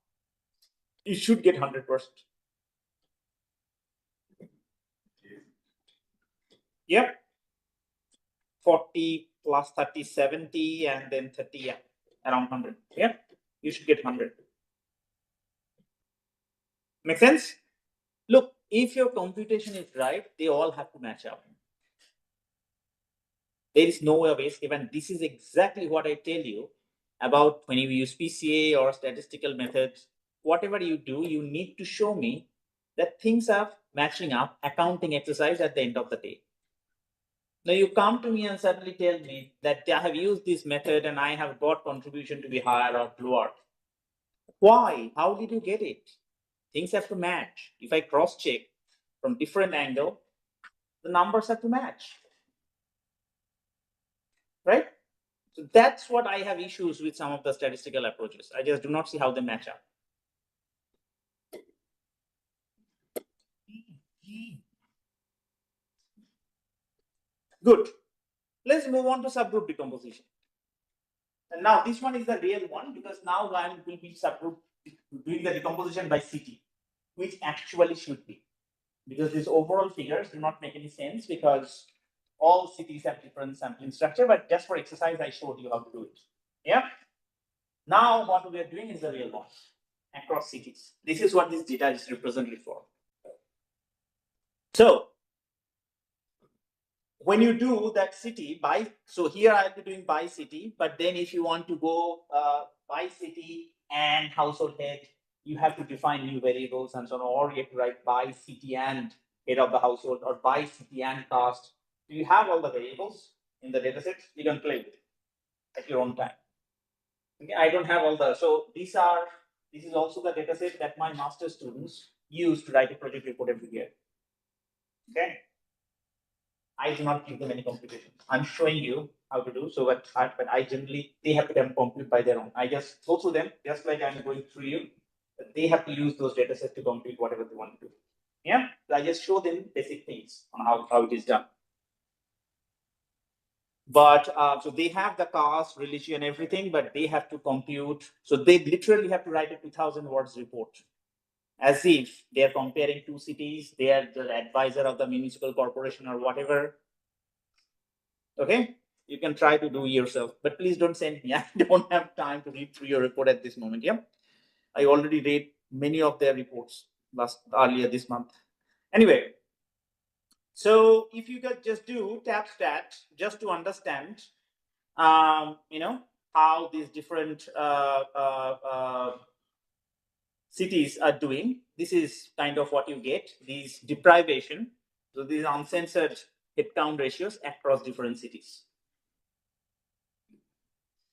You should get 100%. Yep. 40 plus 30, 70, and then 30, yeah, around 100. Yeah, you should get 100. Make sense? Look, if your computation is right, they all have to match up. There is no way of escape, and this is exactly what I tell you about when you use PCA or statistical methods. Whatever you do, you need to show me that things are matching up, accounting exercise at the end of the day. Now you come to me and suddenly tell me that I have used this method and I have got contribution to be higher or lower. Why? How did you get it? Things have to match. If I cross check from different angle, the numbers have to match. Right? So that's what I have issues with some of the statistical approaches. I just do not see how they match up. Good. Let's move on to subgroup decomposition. And now this one is the real one because now I will be subgroup doing the decomposition by city, which actually should be. Because these overall figures do not make any sense because all cities have different sampling structure, but just for exercise, I showed you how to do it. Yeah. Now what we are doing is the real one across cities. This is what this data is represented for. So when you do that city by, so here I'll be doing by city, but then if you want to go by city and household head, you have to define new variables and so on, or you have to write by city and head of the household or by city and caste. So you have all the variables in the data set, you can play with it at your own time. Okay, I don't have all the, so this is also the data set that my master students use to write a project report every year. Okay. I do not give them any computation. I'm showing you how to do so, but I generally they have to compute by their own. I just go through them just like I'm going through you. But they have to use those data sets to compute whatever they want to do. Yeah, so I just show them basic things on how it is done. But so they have the caste, religion, everything, but they have to compute. So they literally have to write a 2,000 words report, as if they are comparing two cities. They are the advisor of the municipal corporation or whatever. Okay, you can try to do yourself, but please don't send me. I don't have time to read through your report at this moment. Yeah, I already read many of their reports earlier this month. Anyway, so if you could just do tab stat just to understand, how these different cities are doing. This is kind of what you get. These deprivation, so these uncensored headcount ratios across different cities.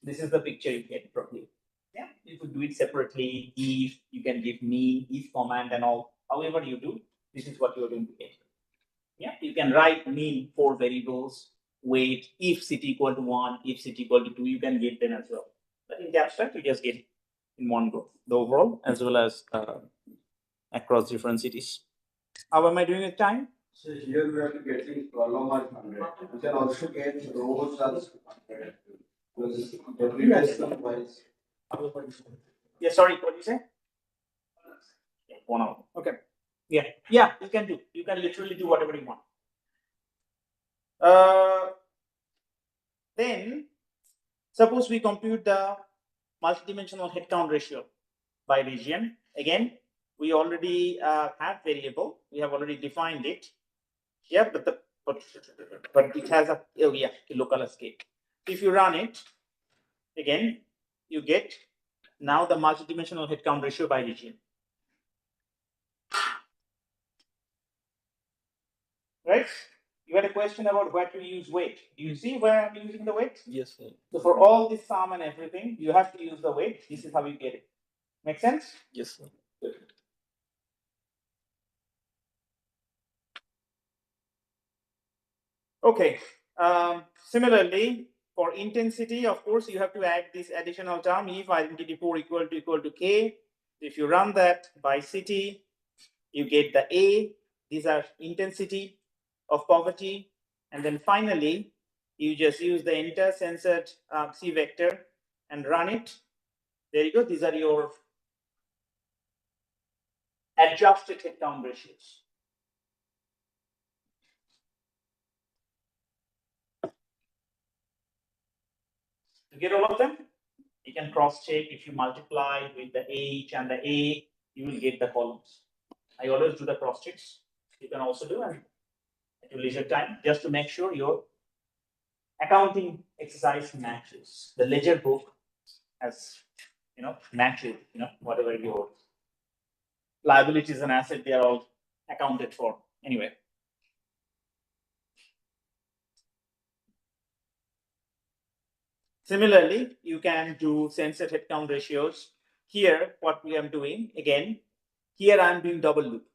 This is the picture you get probably. Yeah, you could do it separately. If you can give me if command and all. However you do, this is what you're going to get. Yeah, you can write mean 4 variables, weight, if city equal to 1, if city equal to 2, you can get them as well. But in the abstract, you just get in one go, the overall as well as across different cities. How am I doing with time? So here we are getting column as 100. You can also get rows as 100. Because every system wise. Yeah, sorry, what did you say? 1 hour. Okay. Yeah, you can do. You can literally do whatever you want. Then, suppose we compute the multidimensional headcount ratio by region. Again, we already have variable. We have already defined it. Yeah, but it has a local escape. If you run it again, you get now the multidimensional headcount ratio by region. Right? You had a question about where to use weight. Do you see where I'm using the weight? Yes, sir. So for all this sum and everything, you have to use the weight. This is how you get it. Make sense? Yes, sir. Okay. Similarly, For intensity, of course, you have to add this additional term, if identity 4 equal to K. If you run that by city, you get the A. These are intensity of poverty. And then finally, you just use the inter-censored C vector and run it. There you go. These are your adjusted headcount ratios. To get all of them, you can cross-check. If you multiply with the H and the A, you will get the columns. I always do the cross-checks. You can also do it at your leisure time, just to make sure your accounting exercise matches. The ledger book has, matches, whatever your liabilities and assets, they are all accounted for. Anyway. Similarly, you can do censored headcount ratios. Here, what we are doing, again, here I'm doing double loop.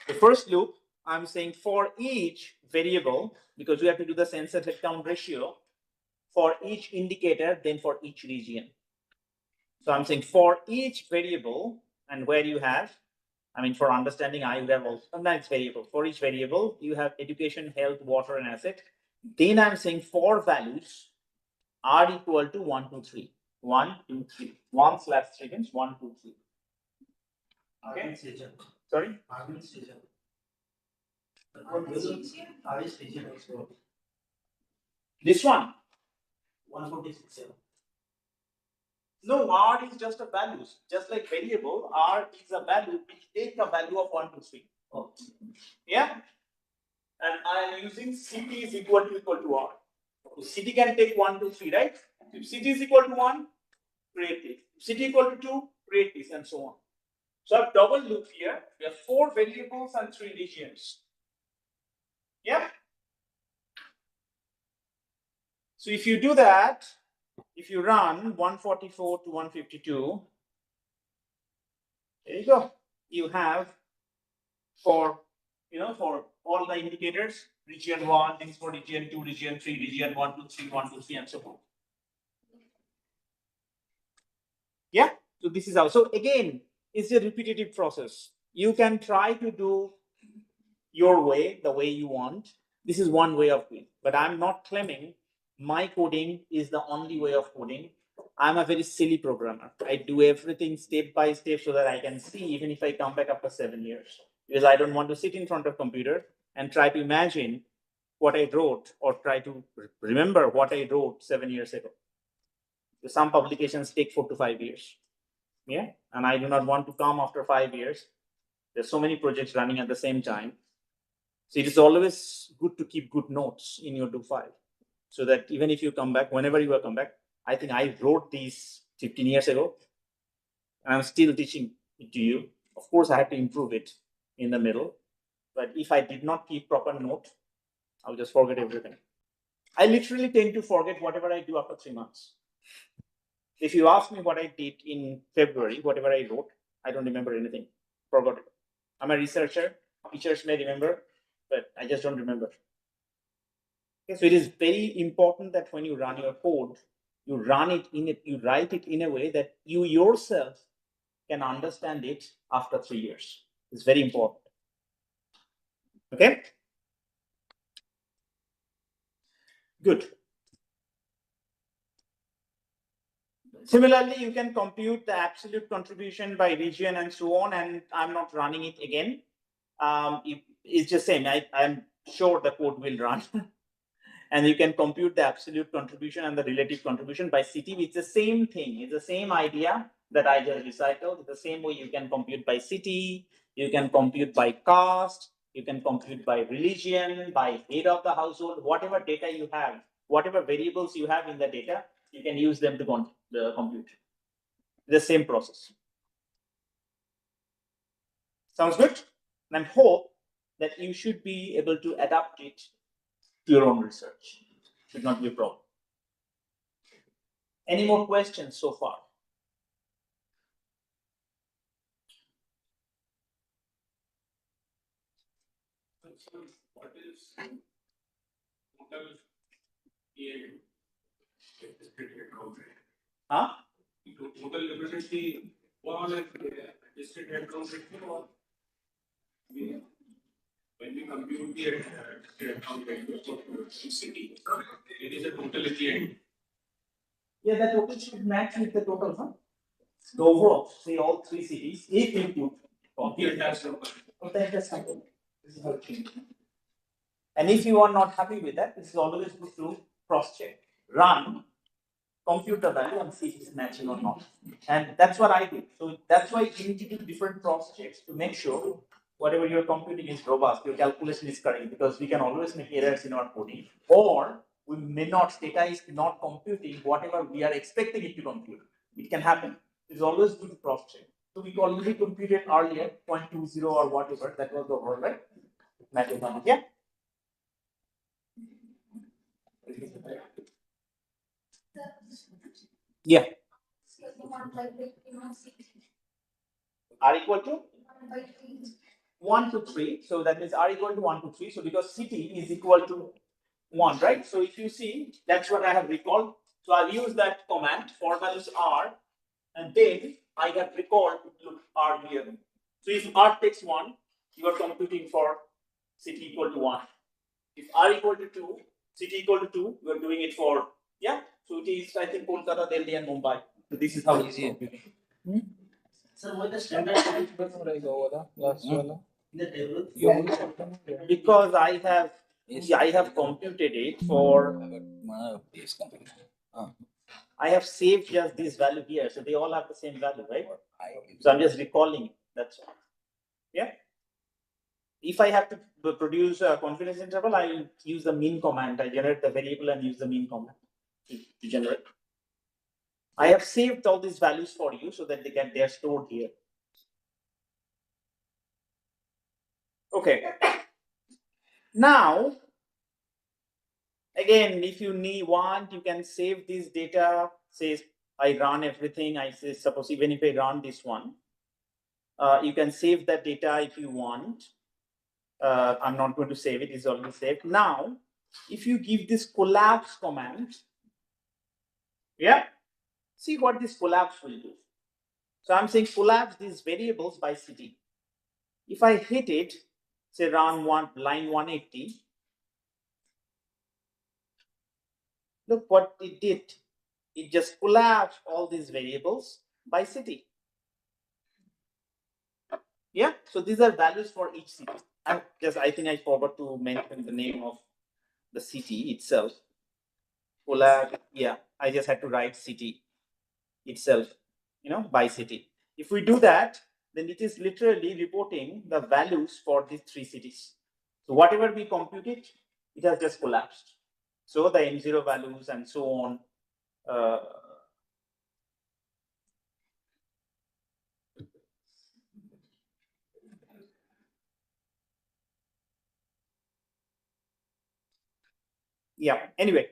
The first loop, I'm saying for each variable, because we have to do the censored headcount ratio for each indicator, then for each region. So I'm saying for each variable, and where you have, for understanding, I would have also, sometimes variable. For each variable, you have education, health, water, and asset. Then I'm saying for values are equal to 1, 2, 3. 1, 2, 3. 1/3 means 1, 2, 3. Okay. Sorry? This one. 146. No, R is just a value. Just like variable, R is a value which takes a value of 1, 2, 3. Oh. Yeah? And I am using CT is equal to R. So CT can take 1, 2, 3, right? If CT is equal to 1, create this. If CT equal to 2, create this, and so on. So I have double loop here. We have 4 variables and 3 regions. Yeah? So if you do that, if you run 144 to 152, there you go. You have for all the indicators, region 1, this for region 2, region 3, region 1, 2, 3, 1, 2, 3, and so on. Yeah, so this is how. So again, it's a repetitive process. You can try to do your way, the way you want. This is one way of doing, but I'm not claiming my coding is the only way of coding. I'm a very silly programmer. I do everything step by step so that I can see even if I come back after 7 years. Because I don't want to sit in front of a computer and try to imagine what I wrote or try to remember what I wrote 7 years ago. Some publications take 4 to 5 years. Yeah, and I do not want to come after 5 years. There's so many projects running at the same time. So it is always good to keep good notes in your do file so that even if you come back, whenever you come back, I think I wrote these 15 years ago and I'm still teaching it to you. Of course, I have to improve it in the middle. But if I did not keep proper note, I'll just forget everything. I literally tend to forget whatever I do after 3 months. If you ask me what I did in February, whatever I wrote, I don't remember anything. Forgot it. I'm a researcher. Teachers may remember, but I just don't remember. Okay, so it is very important that when you run your code, you write it in a way that you yourself can understand it after 3 years. It's very important. Okay? Good. Similarly, you can compute the absolute contribution by region and so on, and I'm not running it again. It's just same. I'm sure the code will run. And you can compute the absolute contribution and the relative contribution by city. It's the same thing. It's the same idea that I just recycled. It's the same way you can compute by city, you can compute by caste, you can compute by religion, by head of the household, whatever data you have, whatever variables you have in the data, you can use them to compute. The same process. Sounds good? And I hope that you should be able to adapt it to your own research. Should not be a problem. Any more questions so far? What is total Huh? Total capacity one and district headcount ratio. When we compute the district headcount ratio for city, it is a total at the end. Yeah, the total should match with the total, huh? The overall, say all three cities, if input. The entire number. Okay, that's simple. This is how it should be. And if you are not happy with that, this is always good to cross check. Run, compute the value and see if it's matching or not. And that's what I did. So that's why you need to do different cross checks to make sure whatever you're computing is robust, your calculation is correct, because we can always make errors in our coding, or we may not, data is not computing whatever we are expecting it to compute. It can happen. It's always good to cross check. So we already computed earlier 0.20 or whatever, that was the overall, right? Mathematics, yeah. Yeah. R equal to 1 to 3. So that means R equal to 1 to 3. So because city is equal to 1, right? So if you see, that's what I have recalled. So I'll use that command for values R, and then I have recalled look R here. So if R takes 1, you are computing for city equal to 1. If R equal to 2, city equal to 2, you are doing it for, yeah. So it is, I think, Kolkata, Delhi, and Mumbai. So this is how it is computing. Sir, what the standard Because I have computed it for, I have saved just this value here, so they all have the same value, right? So I'm just recalling it. That's all. Yeah. If I have to produce a confidence interval, I use the mean command. I generate the variable and use the mean command to generate. I have saved all these values for you so that they are stored here. Okay. Now, again, if you want, you can save this data. Say I run everything. I say, suppose even if I run this one, you can save that data if you want. I'm not going to save it. It's already saved. Now, if you give this collapse command, yeah, see what this collapse will do. So I'm saying collapse these variables by city. If I hit it, say run line 180, look what it did. It just collapsed all these variables by city. Yeah, so these are values for each city. I think I forgot to mention the name of the city itself. Collapse, yeah, I just had to write city itself, by city. If we do that, then it is literally reporting the values for these three cities. So whatever we computed, it has just collapsed. So the M0 values and so on. Yeah, anyway.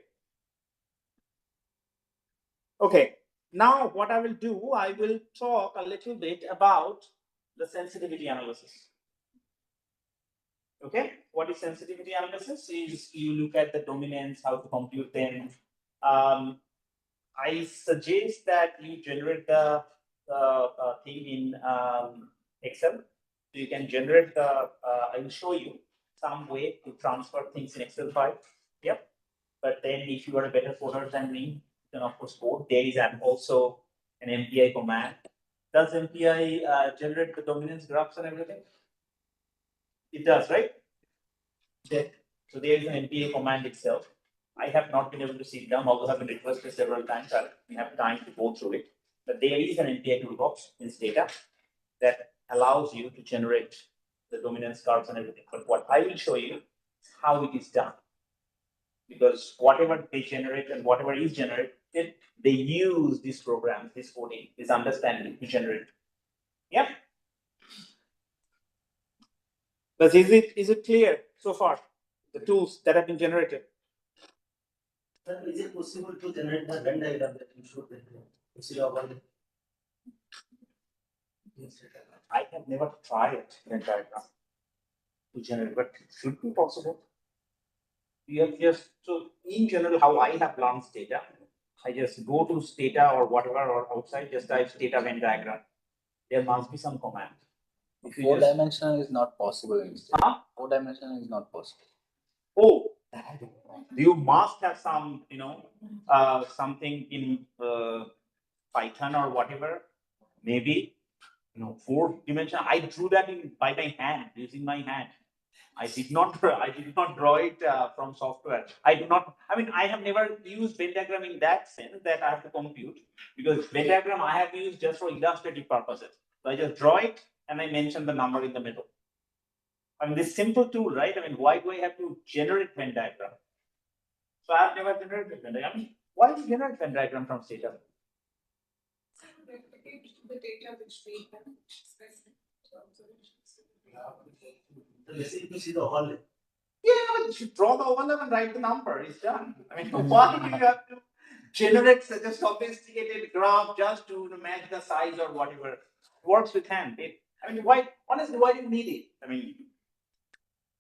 Okay, now what I will do, I will talk a little bit about the sensitivity analysis. Okay, what is sensitivity analysis? Is you look at the dominance, how to compute them. I suggest that you generate the thing in Excel. So you can generate the, I will show you some way to transfer things in Excel file. Yep. But then if you are a better coder than me, then of course code. There is also an MPI command. Does MPI generate the dominance graphs and everything? It does, right? Okay. So there is an MPI command itself. I have not been able to sit down, although I have been requested several times. I didn't have time to go through it. But there is an MPI toolbox in this data that allows you to generate the dominance curves and everything. But what I will show you is how it is done. Because whatever they generate and whatever is generated, they use this program, this coding, this understanding to generate. Yeah. But is it clear so far? The tools that have been generated. Sir, is it possible to generate the Venn diagram that you showed there? I have never tried Venn diagram to generate, but it should be possible. you have just, so in general, how I have learned data, I just go to Stata or whatever or outside, just type Stata Venn diagram. There must be some command. If you just, Four-dimensional is not possible in state. huh? Four-dimensional is not possible. Oh, you must have some, something in Python or whatever, maybe, 4 dimension. I drew that in by my hand, using my hand. I did not draw it from software. I do not. I mean, I have never used Venn diagram in that sense that I have to compute, because Venn diagram I have used just for illustrative purposes. So I just draw it and I mention the number in the middle. I mean, this simple tool, right? I mean, why do I have to generate Venn diagram? So I have never generated Venn diagram. I mean, why do you generate Venn diagram from data? Replicate the data which we have. Yeah, but you should draw the overlap and write the number. It's done. I mean, why do you have to generate such a sophisticated graph just to match the size or whatever? It works with hand. I mean, why? Honestly, why do you need it? I mean,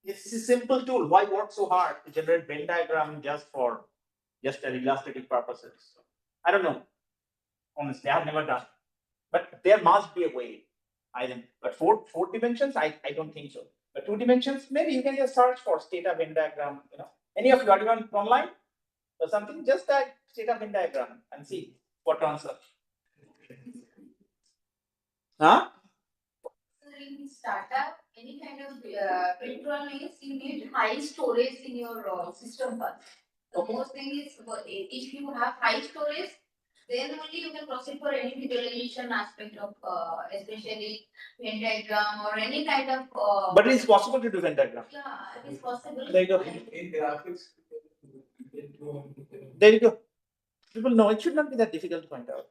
it's a simple tool. Why work so hard to generate Venn diagram just for illustrative purposes? I don't know. Honestly, I've never done. But there must be a way. I think. But four dimensions, I don't think so. But 2 dimensions, maybe you can just search for Stata Venn diagram. Any of you are even online or something? Just type Stata Venn diagram and see what turns up. Huh? So in startup, any kind of printable means you need high storage in your system first. The Okay. most thing is if you have high storage, then only you can proceed for any visualization aspect of especially Venn diagram or any kind of. But it is possible to do Venn diagram. Yeah, it is possible. There you go. In graphics. There you go. People know it should not be that difficult to find out.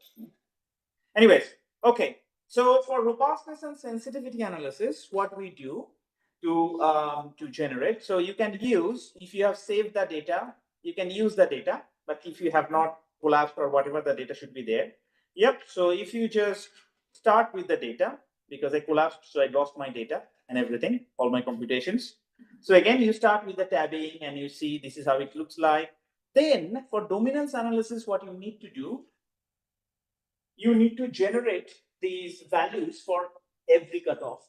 Anyways, okay. So for robustness and sensitivity analysis, what we do to generate, so you can use, if you have saved the data, you can use the data, but if you have not collapsed or whatever, the data should be there. Yep. So if you just start with the data, because I collapsed, so I lost my data and everything, all my computations. So again, you start with the tabbing and you see this is how it looks like. Then for dominance analysis, what you need to do, you need to generate these values for every cutoff.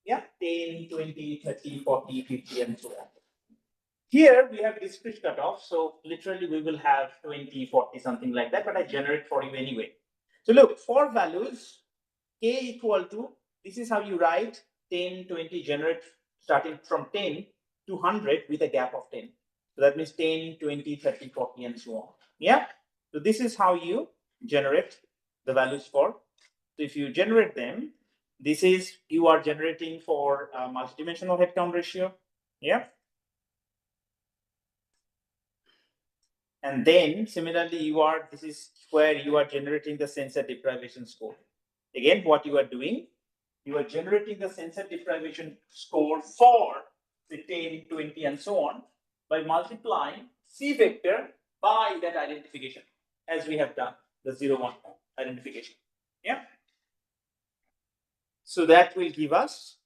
Yeah, 10, 20, 30, 40, 50, and so on. Here we have discrete cutoff. So literally we will have 20, 40, something like that, but I generate for you anyway. So look, for values, k equal to, this is how you write 10, 20, generate starting from 10 to 100 with a gap of 10. So that means 10, 20, 30, 40, and so on. Yeah. So this is how you generate the values for. So if you generate them, this is, you are generating for multidimensional head count ratio. Yeah. And then similarly, this is where you are generating the sensor deprivation score. Again, what you are doing, you are generating the sensor deprivation score for the 10, 20, and so on by multiplying C vector by that identification, as we have done, the 0, 1 identification. Yeah. So that will give us,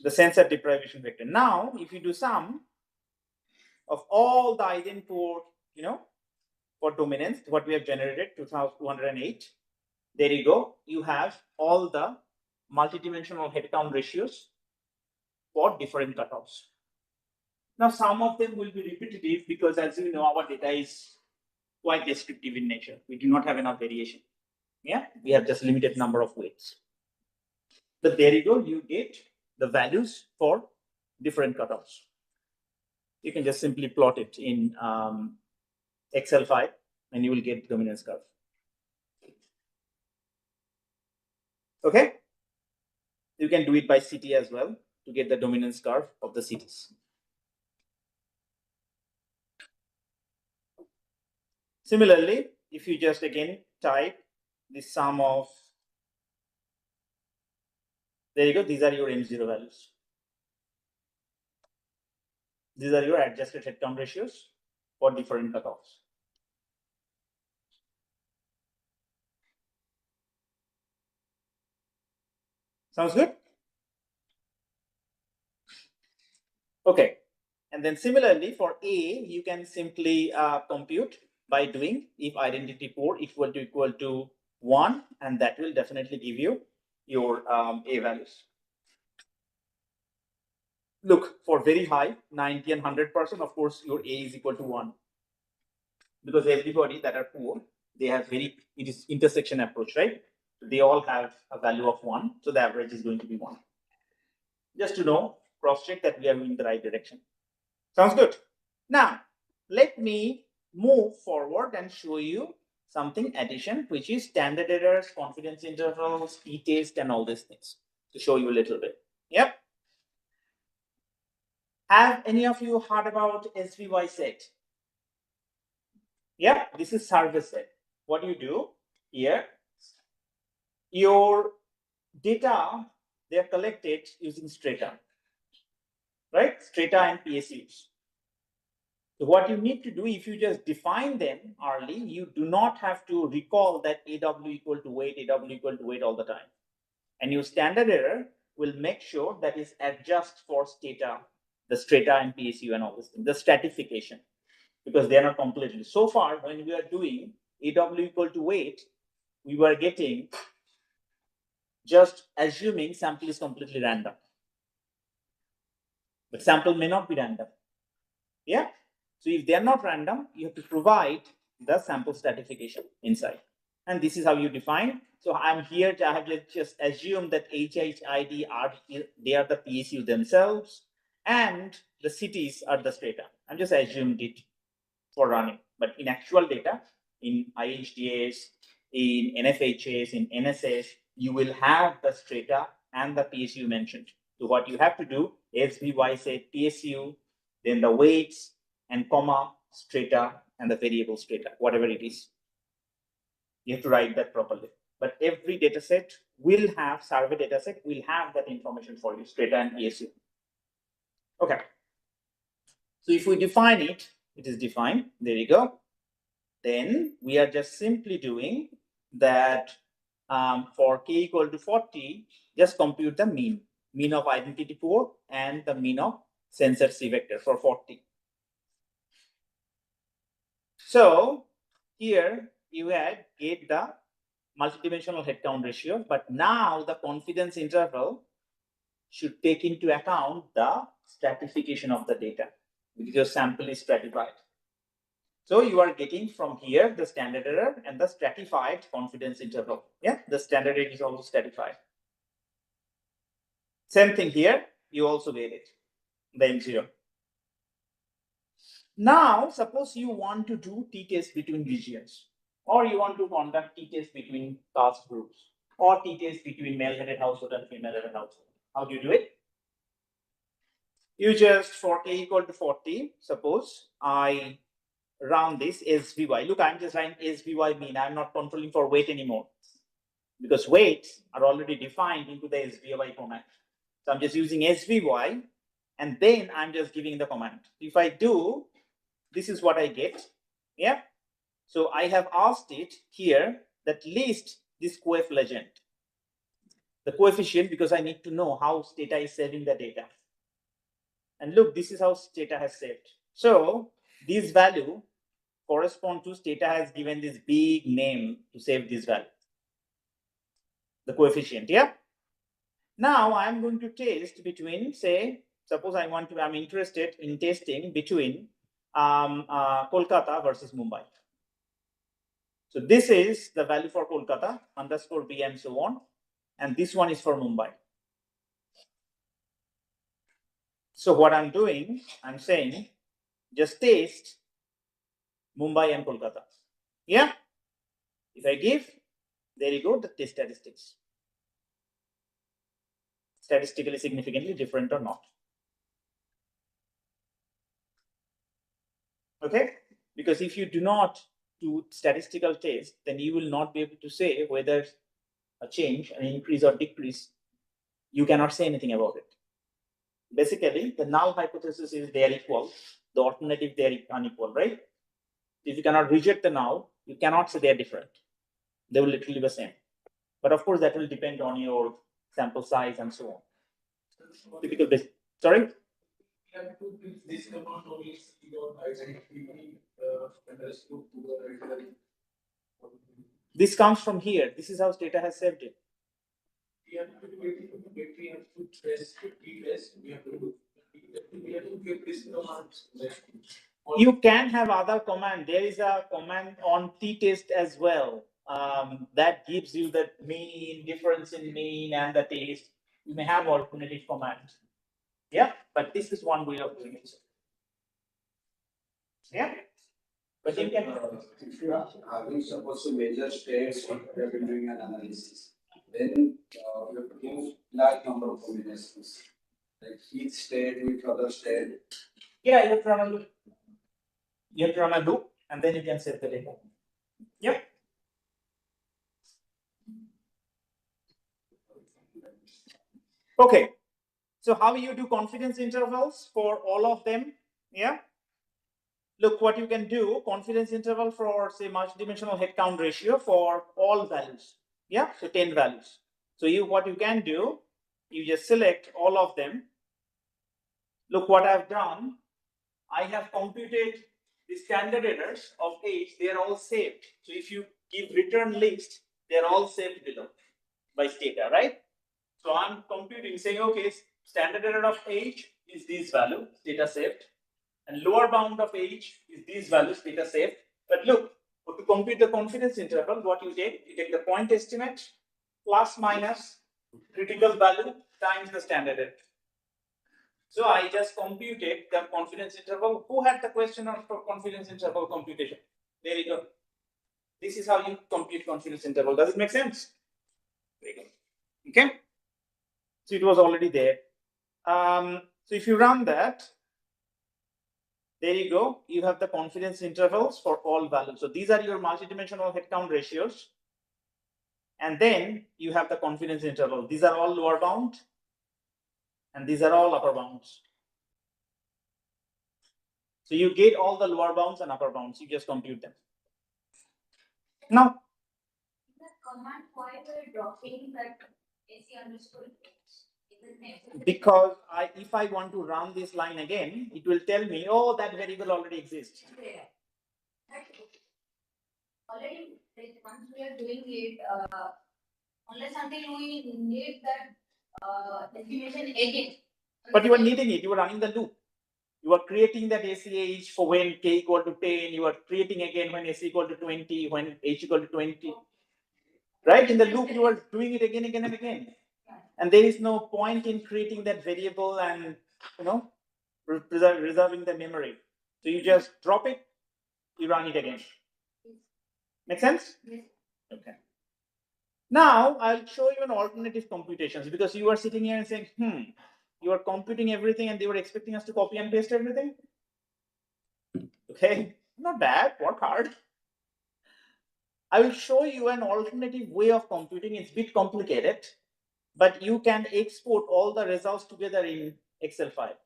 the sensor deprivation vector. Now, if you do sum of all the ident for dominance, what we have generated, 2208, there you go. You have all the multidimensional head count ratios for different cutoffs. Now, some of them will be repetitive because, as you know, our data is quite descriptive in nature. We do not have enough variation. Yeah, we have just limited number of weights. But there you go, you get the values for different cutoffs. You can just simply plot it in Excel file and you will get the dominance curve. Okay. You can do it by city as well to get the dominance curve of the cities. Similarly, if you just again type the sum of, there you go, these are your M0 values. These are your adjusted head count ratios for different cutoffs. Sounds good? Okay. And then similarly for A, you can simply compute by doing if identity 4 equal to 1, and that will definitely give you your A values. Look, for very high, 90 and 100%, of course, your A is equal to 1. Because everybody that are poor, they have it is intersection approach, right? They all have a value of 1, so the average is going to be 1. Just to know, cross-check that we are in the right direction. Sounds good. Now, let me move forward and show you something addition, which is standard errors, confidence intervals, t-test, and all these things to show you a little bit. Yep. Have any of you heard about SVY set? Yeah, this is survey set. What do you do here? Your data, they are collected using strata, right? Strata and PSUs. So what you need to do, if you just define them early, you do not have to recall that AW equal to weight, AW equal to weight all the time. And your standard error will make sure that is adjust for strata, the strata and PSU and all this thing, the stratification, because they are not completely. So far, when we are doing AW equal to weight, we were getting just assuming sample is completely random. But sample may not be random. Yeah. So if they are not random, you have to provide the sample stratification inside. And this is how you define. So I'm here, I have just assumed that HHID are, they are the PSU themselves, and the cities are the strata. I'm just assumed it for running. But in actual data, in IHDS, in NFHS, in NSS, you will have the strata and the PSU mentioned. So what you have to do, SVY set PSU, then the weights and comma, strata, and the variable strata, whatever it is. You have to write that properly. But every data set will have, survey data set will have that information for you, strata and PSU. Okay. So if we define it, it is defined. There you go. Then we are just simply doing that for k equal to 40, just compute the mean of identity poor and the mean of censored C vector for 40. So here you had get the multidimensional head count ratio, but now the confidence interval should take into account the stratification of the data because your sample is stratified. So you are getting from here the standard error and the stratified confidence interval. Yeah, the standard error is also stratified. Same thing here, you also get it, the M0. Now, suppose you want to do t-test between regions, or you want to conduct t-test between caste groups, or t-test between male-headed household and female-headed household. How do you do it? You just, for k equal to 40, suppose I run this SVY. Look, I'm just writing SVY mean. I'm not controlling for weight anymore because weights are already defined into the SVY command. So I'm just using SVY and then I'm just giving the command. If I do, this is what I get. Yeah. So I have asked it here that list this coefficient, the coefficient, because I need to know how Stata is saving the data. And look, this is how Stata has saved. So this value correspond to Stata has given this big name to save this value, the coefficient. Yeah. Now I'm going to test between, say, suppose I'm interested in testing between Kolkata versus Mumbai. So this is the value for Kolkata underscore B and so on, and this one is for Mumbai. So what I'm doing, I'm saying just test Mumbai and Kolkata. Yeah. If I give, there you go, the test statistics. Statistically significantly different or not. Okay, because if you do not do statistical test, then you will not be able to say whether a change, an increase or decrease, you cannot say anything about it. Basically, the null hypothesis is they are equal, the alternative they are unequal, right? If you cannot reject the null, you cannot say they are different. They will literally be the same. But of course, that will depend on your sample size and so on. Typical basic. Sorry? have to give this amount only your identity understood to the writer. This comes from here. This is how Stata has saved it. We have to trace, we have to give this command. You can have other command. There is a command on t-test as well. That gives you the mean, difference in mean and the test. You may have alternative commands. Yeah, but this is one way of doing it. Yeah. But you can. If you are having suppose to measure states, you have been doing an analysis, then you have to give large number of combinations. Like each state with other state. Yeah, you have to run a loop. You have to run a loop and then you can set the data. Yep. Okay. So how you do confidence intervals for all of them? Yeah. Look what you can do, confidence interval for say multidimensional head count ratio for all values. Yeah, so 10 values. So what you can do, you just select all of them. Look what I've done. I have computed the standard errors of age, they are all saved. So if you give return list, they're all saved below by Stata, right? So I'm computing saying, okay, standard error of age is this value, Stata saved. And lower bound of age is these values, Stata saved. But look, to compute the confidence interval, what you take the point estimate plus minus critical value times the standard error. So I just computed the confidence interval. Who had the question for confidence interval computation? There you go. This is how you compute confidence interval. Does it make sense? Very good. Okay. So it was already there. So if you run that, there you go. You have the confidence intervals for all values. So these are your multidimensional head count ratios. And then you have the confidence interval. These are all lower bound. And these are all upper bounds. So you get all the lower bounds and upper bounds. You just compute them. Now, The command why we're dropping that AC underscore because if I want to run this line again, it will tell me, oh, that variable already exists. already once we are doing it, unless until we need that estimation again. But you are needing it. You are running the loop. You are creating that ACH for when k equal to 10. You are creating again when AC equal to 20, when h equal to 20. Right? In the loop, you are doing it again, again, and again. And there is no point in creating that variable and, reserving the memory. So you just drop it, you run it again. Make sense? Yes. Okay. Now I'll show you an alternative computations because you are sitting here and saying, you are computing everything and they were expecting us to copy and paste everything. Okay, not bad, work hard. I will show you an alternative way of computing. It's a bit complicated, but you can export all the results together in Excel file.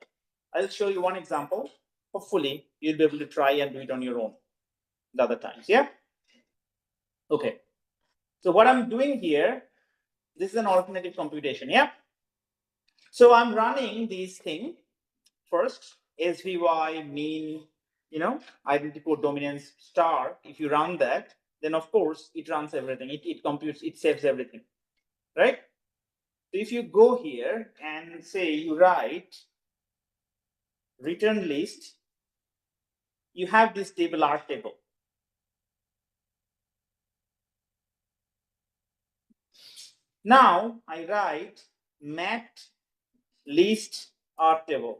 I'll show you one example. Hopefully, you'll be able to try and do it on your own the other times. Yeah? Okay. So what I'm doing here, this is an alternative computation. Yeah? So I'm running this thing first, SVY mean, identity code dominance star. If you run that, then of course it runs everything. It computes, it saves everything, right? So if you go here and say you write return list, you have this table R table. Now I write mat list R table.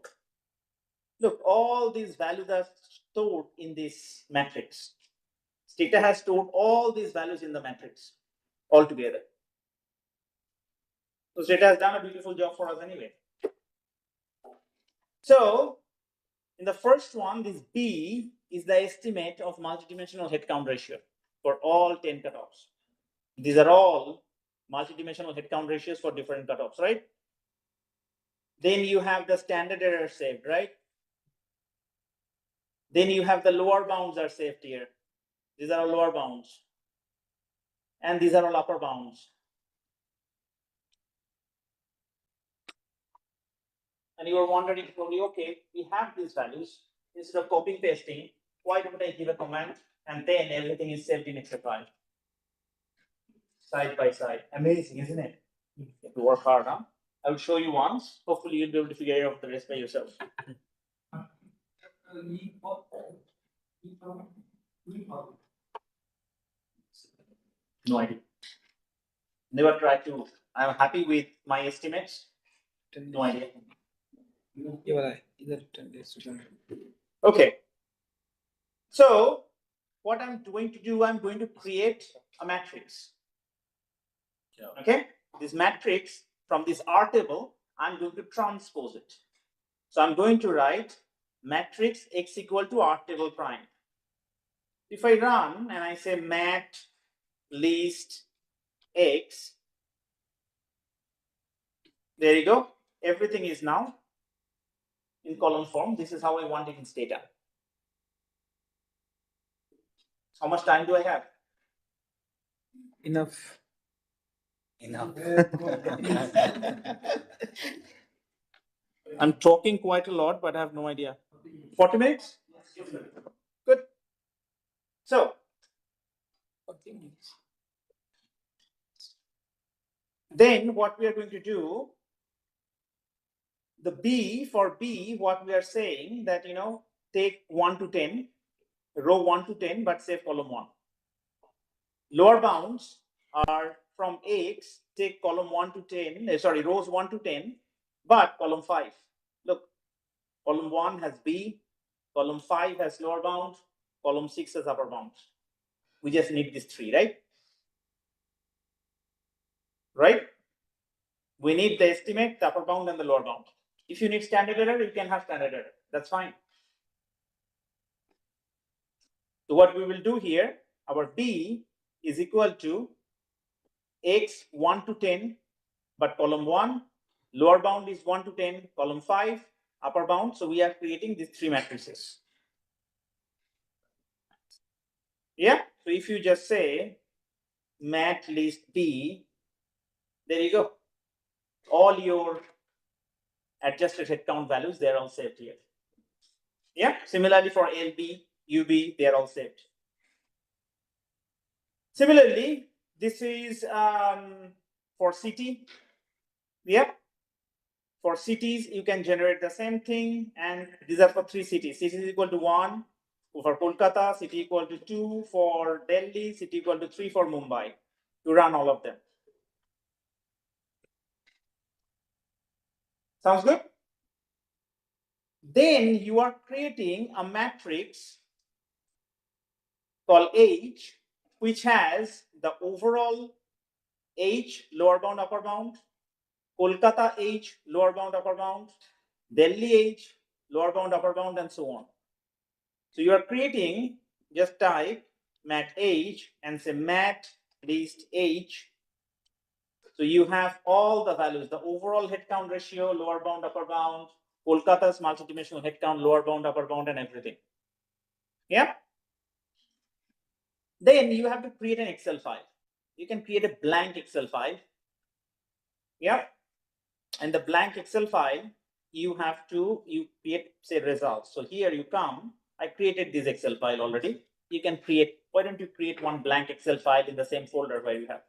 Look, all these values are stored in this matrix. Stata has stored all these values in the matrix altogether. So Stata has done a beautiful job for us anyway. So in the first one, this B is the estimate of multidimensional head count ratio for all 10 cutoffs. These are all multidimensional head count ratios for different cutoffs, right? Then you have the standard error saved, right? Then you have the lower bounds are saved here. These are all lower bounds. And these are all upper bounds. and you were wondering probably, okay, we have these values. Instead of copying pasting, why don't I give a command and then everything is saved in Excel file? Side by side. Amazing, isn't it? You have to work hard, huh? I will show you once. Hopefully you'll be able to figure out the rest by yourself. No idea. Never try to. I'm happy with my estimates. No idea. Okay. So what I'm going to do, I'm going to create a matrix. Okay. This matrix from this R table, I'm going to transpose it. So I'm going to write matrix X equal to R table prime. If I run and I say mat list X, there you go. Everything is now in column form. This is how I want it in data. How much time do I have? Enough. I'm talking quite a lot, but I have no idea. 40 minutes? Good. So, then what we are going to do, the B, for B, what we are saying that, take 1 to 10, row 1 to 10, but save column 1. Lower bounds are from X, take column 1 to 10, rows 1 to 10, but column 5. Look, column 1 has B, column 5 has lower bound, column 6 has upper bound. We just need these 3, right? Right? We need the estimate, the upper bound, and the lower bound. If you need standard error, you can have standard error. That's fine. So what we will do here, our B is equal to X 1 to 10, but column 1, lower bound is 1 to 10, column 5, upper bound. So we are creating these 3 matrices. Yeah. So if you just say mat list B, there you go. All your adjusted headcount values, they're all saved here. Yeah. Similarly for LB, UB, they're all saved. Similarly, this is for city. Yeah. For cities, you can generate the same thing, and these are for 3 cities. City is equal to 1 for Kolkata, city equal to 2 for Delhi, city equal to 3 for Mumbai. You run all of them. Sounds good? Then you are creating a matrix called H, which has the overall H, lower bound, upper bound, Kolkata H, lower bound, upper bound, Delhi H, lower bound, upper bound, and so on. So you are creating, just type mat H and say mat list H. So you have all the values, the overall headcount ratio, lower bound, upper bound, Kolkata's multidimensional headcount, lower bound, upper bound, and everything. Yeah. Then you have to create an Excel file. You can create a blank Excel file. Yeah. And the blank Excel file, you create, say, results. So here you come, I created this Excel file already. You can create, why don't you create one blank Excel file in the same folder where you have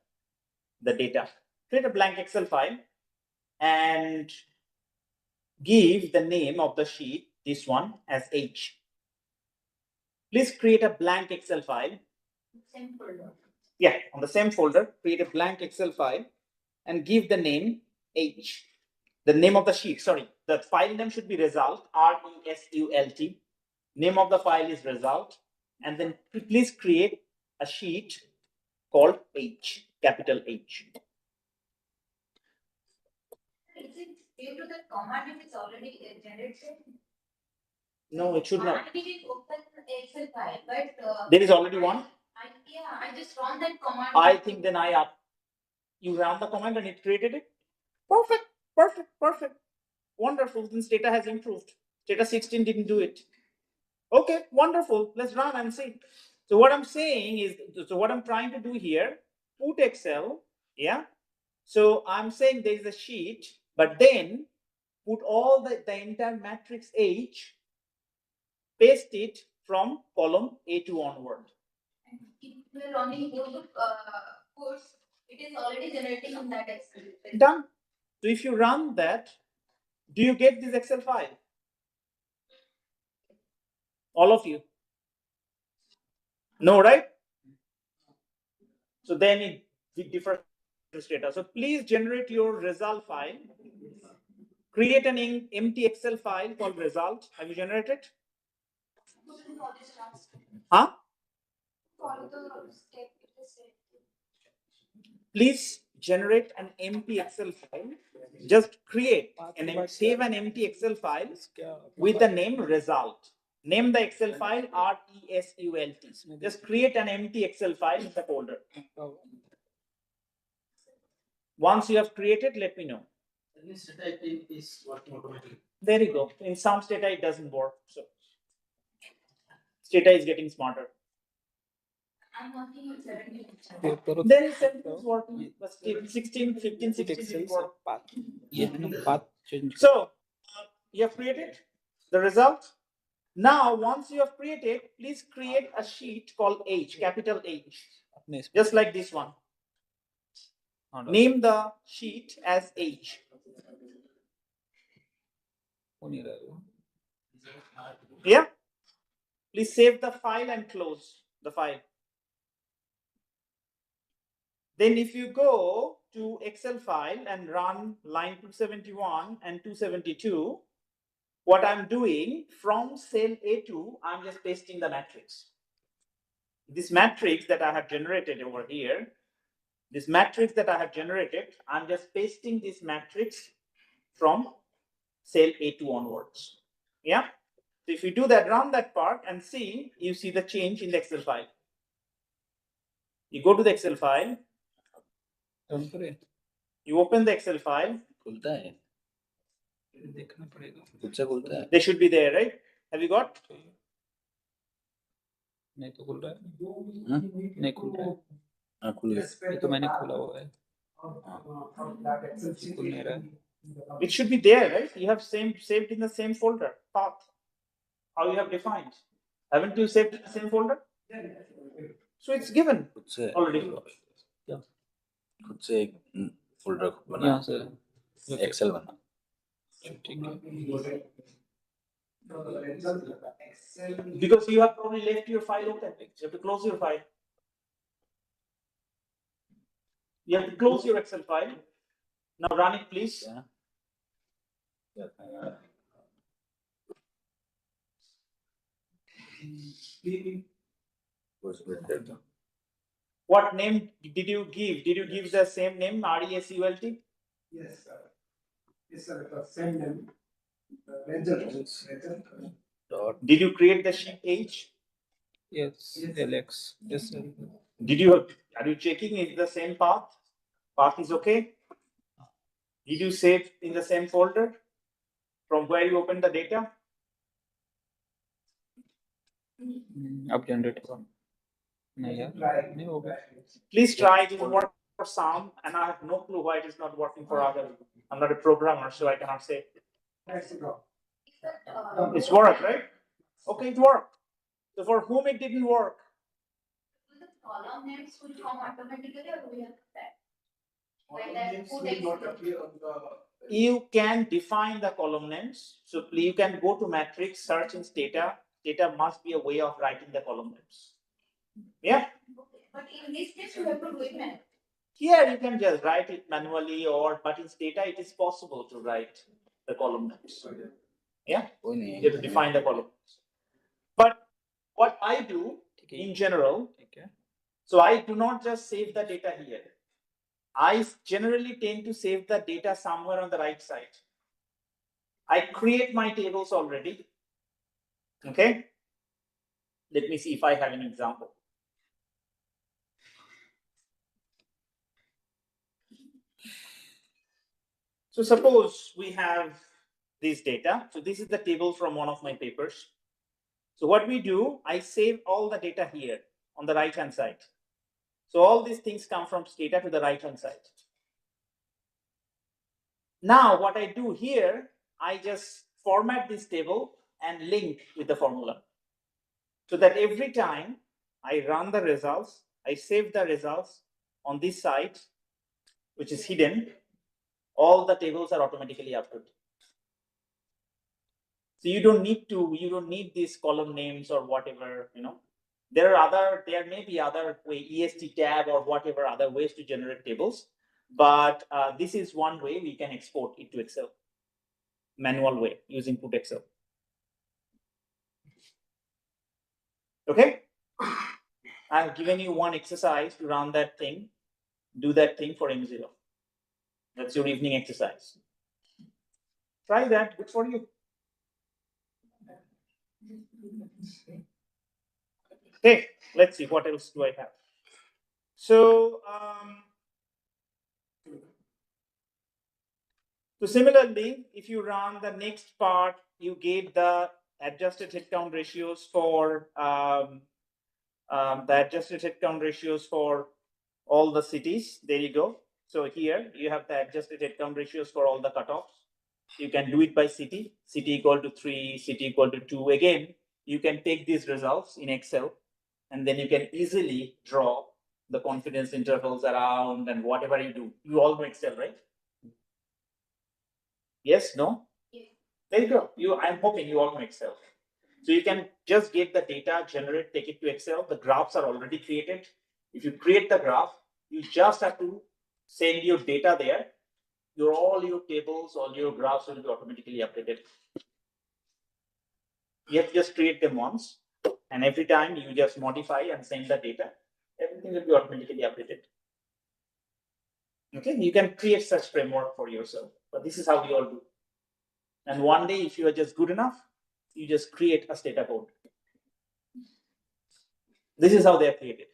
the data. Create a blank Excel file and give the name of the sheet, this one, as H. Please create a blank Excel file. Same folder. Yeah, on the same folder, create a blank Excel file and give the name H. The name of the sheet, sorry, the file name should be result, RESULT. Name of the file is result. And then please create a sheet called H, capital H. Is it due to the command if it's already generated? No, it should not. I didn't open the Excel file, but There is already one. I just run that command. I think then you ran the command and it created it. Perfect, perfect, perfect. Wonderful. Since data has improved. Data 16 didn't do it. Okay, wonderful. Let's run and see. So what I'm saying is, so what I'm trying to do here, put Excel, yeah. So I'm saying there is a sheet, but then put all the entire matrix H, paste it from column A2 onward. And if we are running both the course, it is already generating on that Excel. Done. So if you run that, do you get this Excel file? All of you? No, right? So then it differs data. So please generate your result file. Create an empty Excel file called result. Have you generated? Huh? Follow the step it is said. Please generate an empty Excel file. Just create and save an empty Excel file with the name result. Name the Excel file RESULT. Just create an empty Excel file in the folder. Once you have created, let me know. This data is working automatically. There you go. In some Stata, it doesn't work. So Stata is getting smarter. I'm working on 17. There is 17 is working, but 16, 15, 16 didn't work. So you have created the result. Now, once you have created, please create a sheet called H, capital H, just like this one. Name the sheet as H. Yeah. Please save the file and close the file. Then if you go to Excel file and run line 271 and 272, what I'm doing from cell A2, I'm just pasting the matrix. This matrix that I have generated over here, I'm just pasting this matrix from cell A2 onwards. Yeah. So if you do that, run that part and see, you see the change in the Excel file. You go to the Excel file, you open the Excel file. They should be there, right? Have you got? नहीं तो खुल रहा है नहीं खुल रहा है ये तो मैंने खोला हुआ है खुल नहीं रहा है It should be there, right? You have saved in the same folder path. How you have defined? Haven't you saved in the same folder? So it's given already. खुद से एक फोल्डर बना यहाँ से एक्सेल बना ठीक है Because you have probably left your file open. You have to close your file. You have to close your Excel file. Now run it, please. What name did you give? Did you give the same name, RESULT? Yes, sir. Yes, sir. It was same name. Result. Did you create the sheet H? yes Alex yes sir. Are you checking if the same path? Path is okay? Did you save in the same folder from where you opened the data? अब generate हुआ नहीं यार नहीं होगा Please try. It will work for some, and I have no clue why it is not working for others. I'm not a programmer, so I cannot say. It's worked, right? Okay, it worked. So for whom it didn't work? The column names will come automatically or we have that? You can define the column names. So you can go to matrix, search in data. Data must be a way of writing the column names. Yeah. But in this case, you have to do it manually. Here you can just write it manually, but in data it is possible to write the column names. Yeah. You have to define the column. But what I do in general, so I do not just save the data here. I generally tend to save the data somewhere on the right side. I create my tables already. Okay. Let me see if I have an example. So suppose we have this data. So this is the table from one of my papers. So what we do, I save all the data here on the right hand side. So all these things come from data to the right hand side. Now what I do here, I just format this table and link with the formula. So that every time I run the results, I save the results on this side, which is hidden, all the tables are automatically updated. So you don't need these column names or whatever, There may be other way, EST tab or whatever other ways to generate tables, but this is one way we can export it to Excel, manual way using put Excel. Okay, I've given you one exercise to run that thing, do that thing for M0. That's your evening exercise. Try that, good for you. Okay, let's see what else do I have. So similarly, if you run the next part, you get the adjusted headcount ratios for all the cities. There you go. So here you have the adjusted headcount ratios for all the cutoffs. You can do it by city. City equal to 3, city equal to 2. Again, you can take these results in Excel, and then you can easily draw the confidence intervals around and whatever you do. You all know Excel, right? Yes, no? Yes. There you go. I'm hoping you all know Excel. So you can just get the data, generate, take it to Excel. The graphs are already created. If you create the graph, you just have to send your data there. All your tables, all your graphs will be automatically updated. You have to just create them once, and every time you just modify and send the data, everything will be automatically updated. Okay, you can create such framework for yourself, but this is how we all do. And one day, if you are just good enough, you just create a data code. This is how they are created.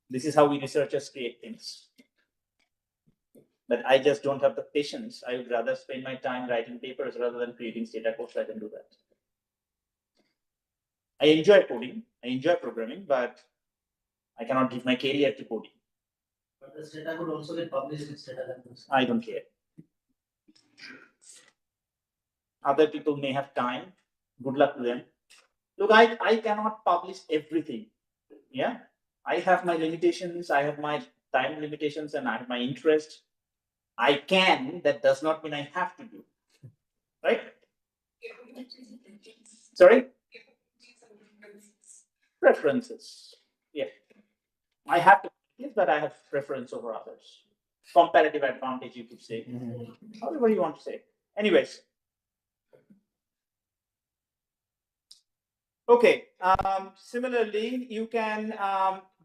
This is how we researchers create things. But I just don't have the patience. I would rather spend my time writing papers rather than creating data codes. I can do that. I enjoy coding, I enjoy programming, but I cannot give my career to coding. But this data could also get published with data language. I don't care. Other people may have time. Good luck to them. Look, I cannot publish everything. Yeah, I have my limitations. I have my time limitations, and I have my interest. I can. That does not mean I have to do. Right? Sorry? Preferences. Yeah. I have to, but I have preference over others. Comparative advantage, you could say. However you want to say. Anyways. Okay. Similarly, you can,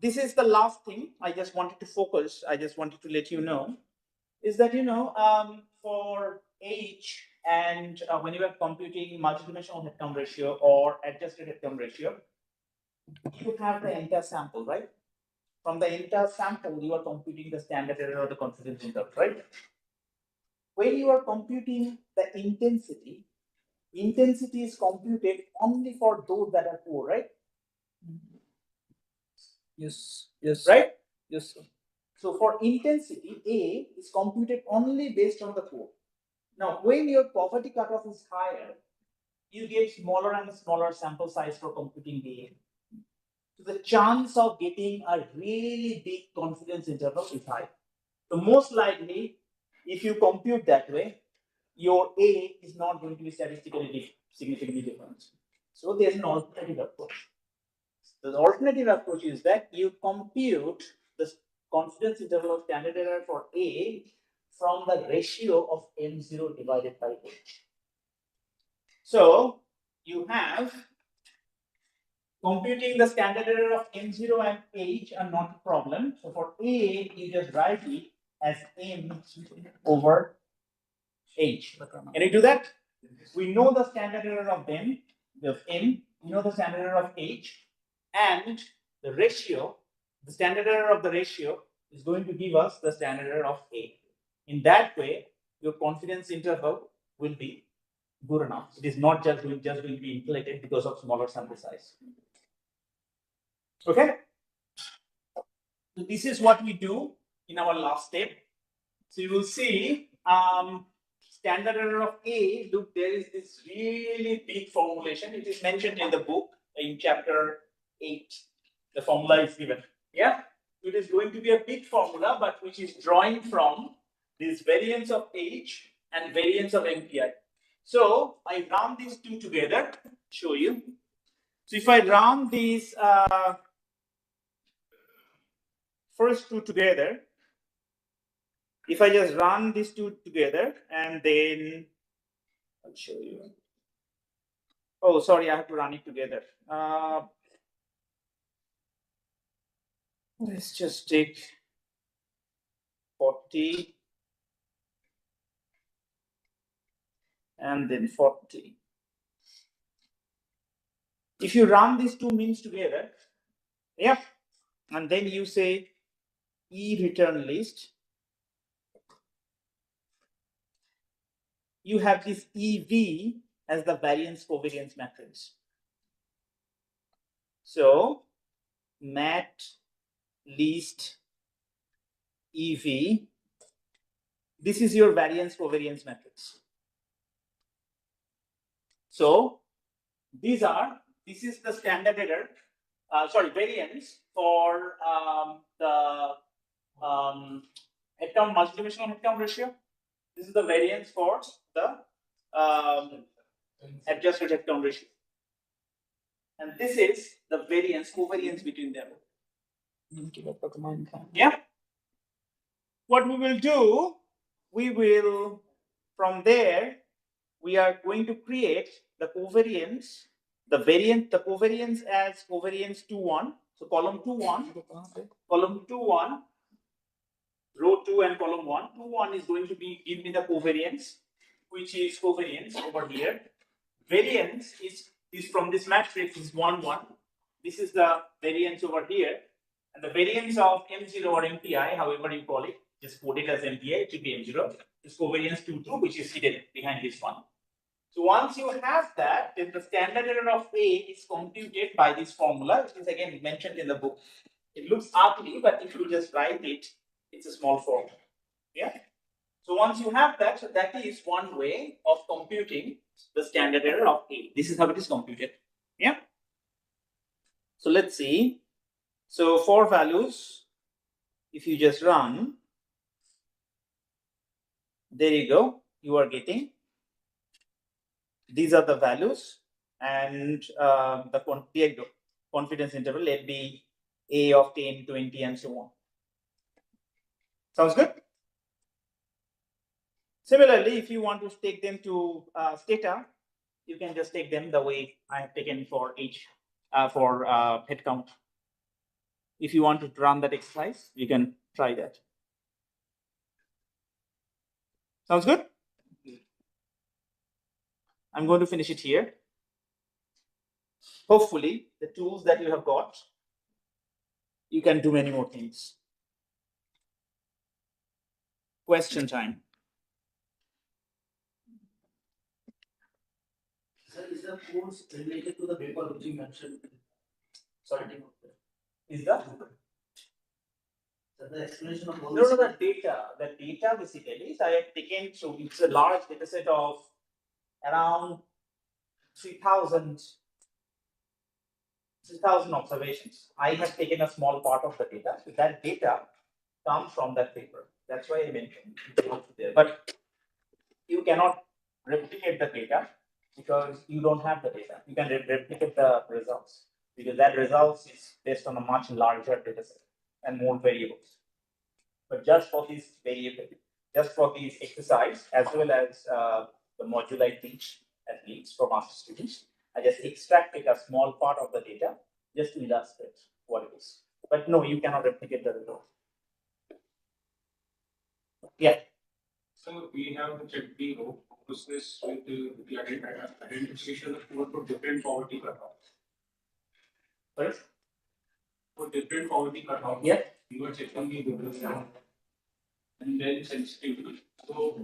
this is the last thing I just wanted to focus. I just wanted to let you know is that, for age and when you are computing multidimensional headcount ratio or adjusted headcount ratio, you have the entire sample, right? From the entire sample, you are computing the standard error or the confidence interval, right? When you are computing the intensity is computed only for those that are poor, right? Yes. Yes. Right? Yes, sir. So for intensity, A is computed only based on the poor. Now, when your poverty cutoff is higher, you get smaller and smaller sample size for computing A. So the chance of getting a really big confidence interval is high. So most likely, if you compute that way, your A is not going to be statistically significantly different. So there's an alternative approach. The alternative approach is that you compute the confidence interval of standard error for A from the ratio of M0 divided by H. So you have computing the standard error of M0 and H are not a problem. So for A, you just write it as M over H. Can you do that? We know the standard error of them, of M, we know the standard error of H, and the ratio, the standard error of the ratio is going to give us the standard error of A. In that way, your confidence interval will be good enough. It is not just going to be inflated because of smaller sample size. Okay? So this is what we do in our last step. So you will see standard error of A, look, there is this really big formulation. It is mentioned in the book in chapter 8. The formula is given. Yeah, it is going to be a big formula, but which is drawing from this variance of H and variance of MPI. So I run these two together, show you. So if I run these first two together, if I just run these two together and then I'll show you. Oh, sorry, I have to run it together. Let's just take 40 and then 40. If you run these two means together, yeah, and then you say E return list, you have this EV as the variance covariance matrix. So mat list EV, this is your variance covariance matrix. So this is the standard error, variance for the headcount multidimensional headcount ratio. This is the variance for the adjusted headcount ratio. And this is the variance, covariance between them. Yeah. What we will do, we will, from there, we are going to create the covariance, the covariance as covariance 2, 1. So column 2, 1, column 2, 1, row 2 and column 1. 2, 1 is going to be give me the covariance, which is covariance over here. Variance is from this matrix is 1, 1. This is the variance over here. And the variance of M0 or MPI, however you call it, just code it as MPI, it should be M0, is covariance 2, 2, which is hidden behind this one. So once you have that, then the standard error of A is computed by this formula, which is again mentioned in the book. It looks ugly, but if you just write it, it's a small form. Yeah. So once you have that, so that is one way of computing the standard error of A. This is how it is computed. Yeah. So let's see. So for values, if you just run, there you go. You are getting. These are the values and the confidence interval, let be A of 10, 20, and so on. Sounds good? Similarly, if you want to take them to stata, you can just take them the way I have taken for each head count. If you want to run that exercise, you can try that. Sounds good? I'm going to finish it here. Hopefully, the tools that you have got, you can do many more things. Question time. Sir, is the course related to the paper which you mentioned? Sorry, is that? So the explanation of all No, the data. The data basically, so I have taken, so it's a large data set of around 3,000 observations. I have taken a small part of the data. So that data comes from that paper. That's why I mentioned it there. But you cannot replicate the data because you don't have the data. You can replicate the results because that results is based on a much larger data set and more variables. But just for this variable, just for this exercise, as well as the module I teach at least for master students, I just extracted a small part of the data just to illustrate what it is. But no, you cannot replicate the result. Yeah. So we have checked the process with the identification for different poverty cutoffs. Sorry? For different poverty cutoffs, Yeah. you are checking the difference and then sensitivity. So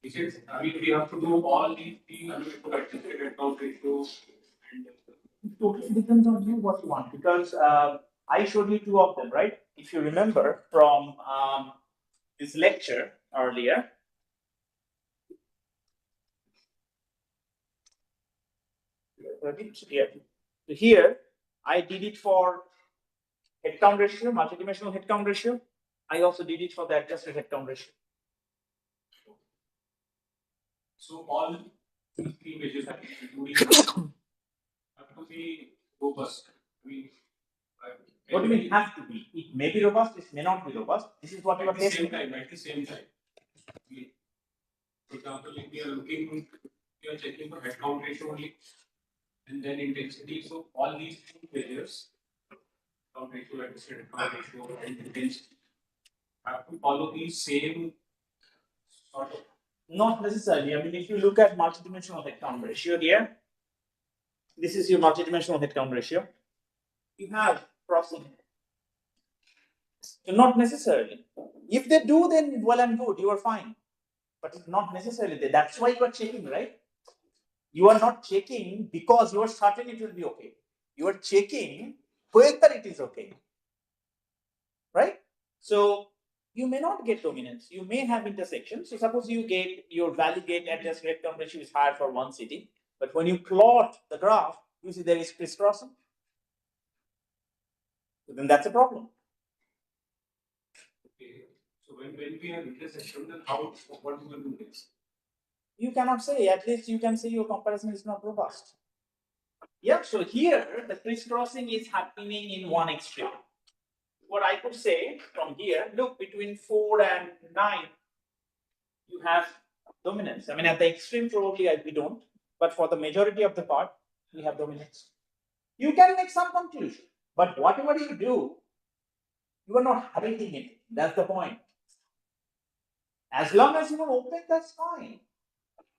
this is, I mean, we have to do all these things to adjusted headcount ratio and It totally depends on you what you want because I showed you two of them, right? If you remember from this lecture earlier, 30 here. So here I did it for head count ratio, multidimensional head count ratio. I also did it for the adjusted head count ratio. So all these three measures have to be robust. I mean, What do you mean have to be? It may be robust, it may not be robust. This is what you are at the testing. same time. For example, if we are looking, we are checking for head count ratio only, and then intensity. So all these two measures, count ratio, adjusted head count ratio, and intensity, have to follow these same sort of. Not necessarily. I mean, if you look at multidimensional head count ratio here, this is your multidimensional head count ratio. You have crossing. So not necessarily. If they do, then well and good, you are fine. But it's not necessarily there. That's why you are checking, right? You are not checking because you are certain it will be okay. You are checking whether it is okay. Right? So you may not get dominance. You may have intersection. So suppose you get your value gate adjusted head count ratio is higher for one city, but when you plot the graph, you see there is crisscrossing. So then that's a problem. Okay. So when we have intersection, then how what do we do next? You cannot say, at least you can say your comparison is not robust. Yeah, so here the crisscrossing is happening in one extreme. What I could say from here, look, between 4 and 9, you have dominance. I mean, at the extreme, probably we don't, but for the majority of the part, we have dominance. You can make some conclusion, but whatever you do, you are not hiding it. That's the point. As long as you are open, that's fine.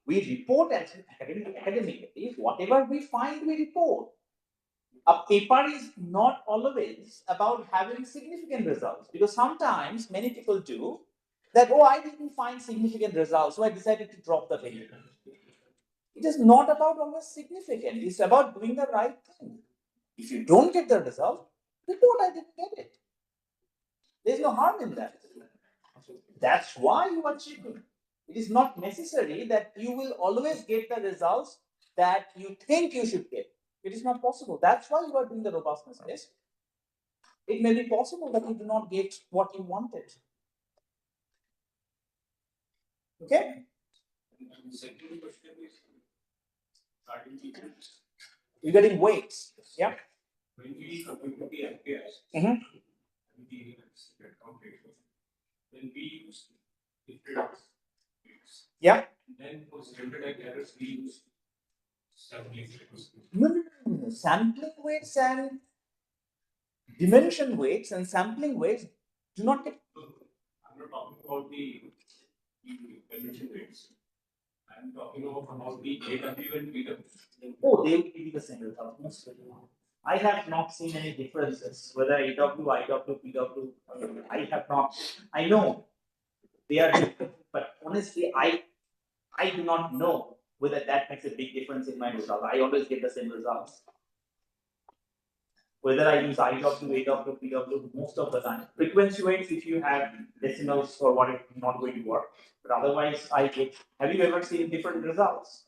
We report as academically, whatever we find, we report. A paper is not always about having significant results, because sometimes many people do that, oh, I didn't find significant results, so I decided to drop the paper. It is not about always significant, it's about doing the right thing. If you don't get the result, report I didn't get it. There's no harm in that. That's why you are checking. It is not necessary that you will always get the results that you think you should get. It is not possible. That's why you are doing the robustness test. It may be possible that you do not get what you wanted. Okay? And the second question is starting to You're getting weights. Yeah. when we compute the LPS, Mhm. the head count ratio, then we use different weights. Yeah. Then for standard errors, we use sampling weights. No. Sampling weights and dimension weights and sampling weights do not get. I'm not talking about the dimension weights. I'm talking about the AW and BW. Oh, they will give you the same result. I have not seen any differences whether AW, IW, PW. I have not. I know they are different, but honestly, I do not know whether that makes a big difference in my result. I always get the same results. Whether I use IW, AW, PW, most of the time. Frequency weights, if you have decimals or what, it's not going to work. But otherwise, I get. Have you ever seen different results?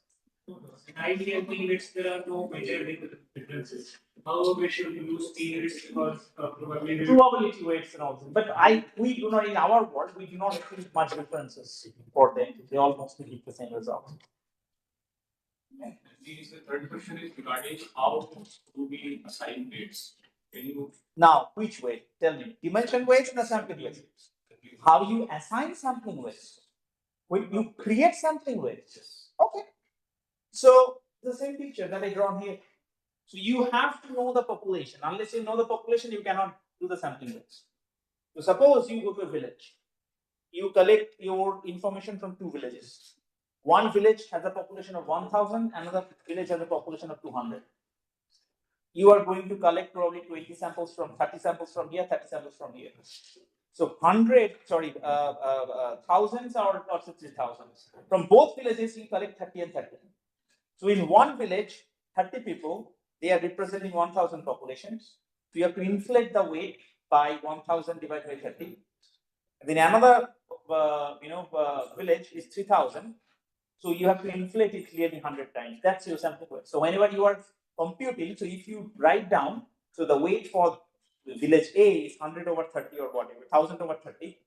Ideally, I think there are no major differences. However, we should use periods because Probability weights and all this. But we do not, in our world, we do not see much differences for them. They almost give the same result. The third question is regarding how do we assign weights? Can you Now, which weight? Tell me. Dimension weights and the sampling weights. How you assign sampling weights? When you create sampling weights. Okay. So the same picture that I drawn here. So you have to know the population. Unless you know the population, you cannot do the sampling weights. So suppose you go to a village. You collect your information from two villages. One village has a population of 1,000, another village has a population of 200. You are going to collect probably 20 samples from 30 samples from here, 30 samples from here. So thousands or 60,000. From both villages, you collect 30 and 30. So in one village, 30 people, they are representing 1,000 populations. So you have to inflate the weight by 1,000 divided by 30. And then another, village is 3,000. So you have to inflate it clearly 100 times. That's your sample weight. So whenever you are computing. So if you write down, so the weight for village A is 100 over 30 or whatever, 1000 over 30,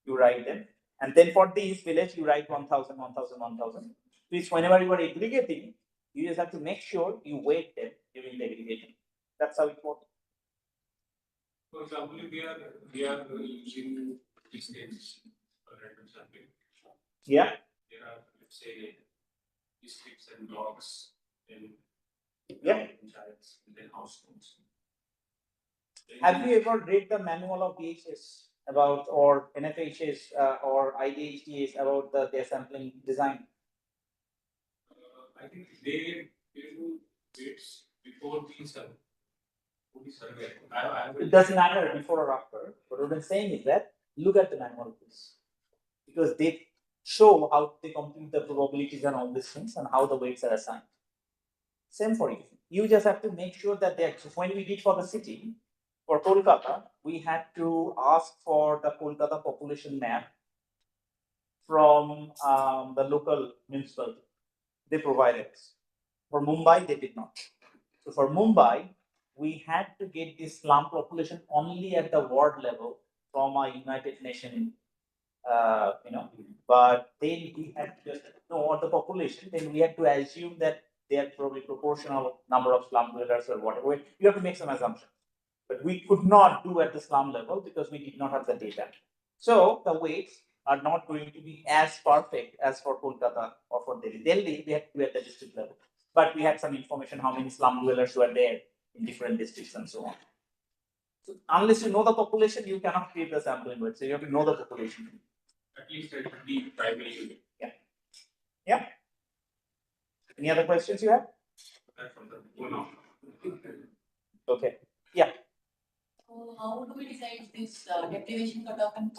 you write them. And then for this village, you write 1000, 1000, 1000. Which whenever you are aggregating, you just have to make sure you weight them during the aggregation. That's how it works. For example, if we are using these states for random sampling. Yeah. There are, let's say, districts and blocks in Yeah. panchayats and then households. Have you ever read the manual of DHS about, or NFHS or IDHDS about their sampling design? I think they do weights before the survey. It doesn't matter before or after. What I'm saying is that look at the manual, please, because they show how they compute the probabilities and all these things and how the weights are assigned. Same for you. You just have to make sure that they're. So when we did for the city, for Kolkata, we had to ask for the Kolkata population map from the local municipality. They provided us. For Mumbai, they did not. So for Mumbai, we had to get this slum population only at the ward level from a United Nations, but then we had to just know what the population, then we had to assume that they are probably proportional number of slum dwellers or whatever. You have to make some assumptions. But we could not do at the slum level because we did not have the data. So the weights are not going to be as perfect as for Kolkata or for Delhi. Delhi, we had to do at the district level. But we had some information how many slum dwellers were there in different districts and so on. So unless you know the population, you cannot create the sampling weight. So you have to know the population. At least it would be primary. Yeah. Yeah. Any other questions you have? Okay. Yeah. So how do we decide this deprivation cutoff and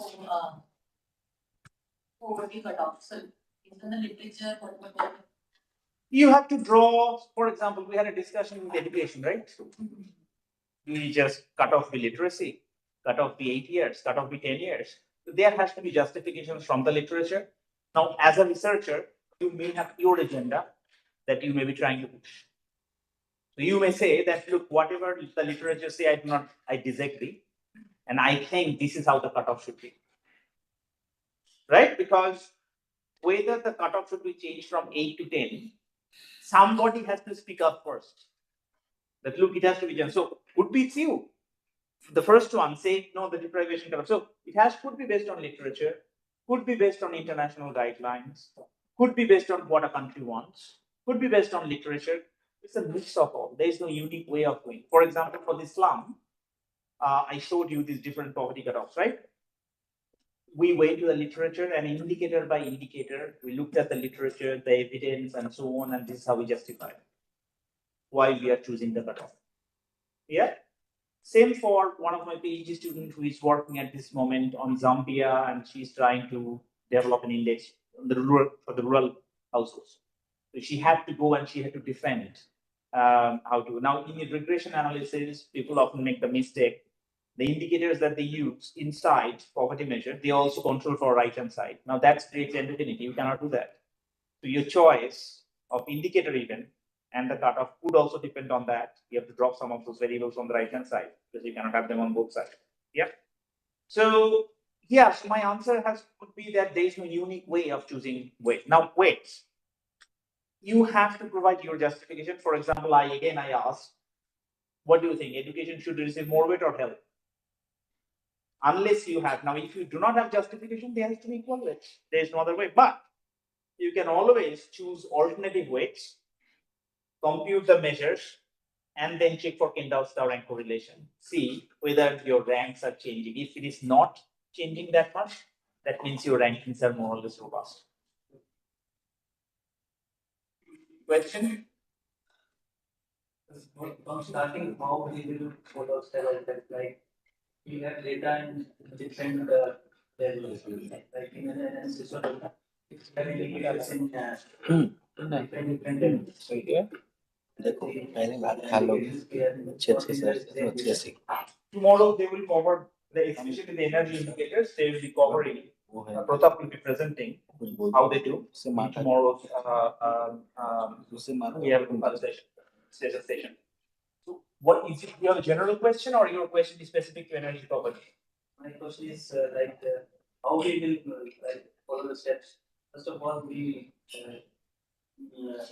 poverty cutoff? So is in the literature, what You have to draw, for example, we had a discussion with education, right? We just cut off the literacy, cut off the 8 years, cut off the 10 years. So there has to be justifications from the literature. Now, as a researcher, you may have your agenda that you may be trying to push. So you may say that, look, whatever the literature say, I disagree. And I think this is how the cutoff should be. Right? Because whether the cutoff should be changed from 8 to 10, somebody has to speak up first. That look, it has to be done. So could be it's you. The first one say no, the deprivation cutoff. So it could be based on literature, could be based on international guidelines, could be based on what a country wants, could be based on literature. It's a mix of all. There is no unique way of doing. For example, for the slum, I showed you these different poverty cutoffs, right? We went to the literature and indicator by indicator, we looked at the literature, the evidence, and so on, and this is how we justify why we are choosing the cutoff. Yeah. Same for one of my PhD students who is working at this moment on Zambia, and she's trying to develop an index for the rural households. So she had to go and she had to defend how to. Now, in regression analysis, people often make the mistake. The indicators that they use inside poverty measure, they also control for right-hand side. Now, that creates heterogeneity. You cannot do that. So your choice of indicator even and the cutoff could also depend on that. You have to drop some of those variables on the right-hand side because you cannot have them on both sides. Yeah. So yes, my answer could be that there is no unique way of choosing weight. Now, weights. You have to provide your justification. For example, I asked, what do you think? Education should receive more weight or help? Unless you have. Now, if you do not have justification, there has to be equal weights. There is no other way. But you can always choose alternative weights, compute the measures, and then check for Kendall star rank correlation. See whether your ranks are changing. If it is not changing that much, that means your rankings are more or less robust. Question? From starting, how we will follow steroids, like we have data in different levels, like in an analysis of it's very levels in different levels. देखो पहले बात hello अच्छे से Tomorrow they will cover especially the energy indicators. They will be covering. Pratap will be presenting how they do. Tomorrow's we have a conversation. station. So what is it? You have a general question or your question is specific to energy property? My question is how we will follow the steps. First of all, we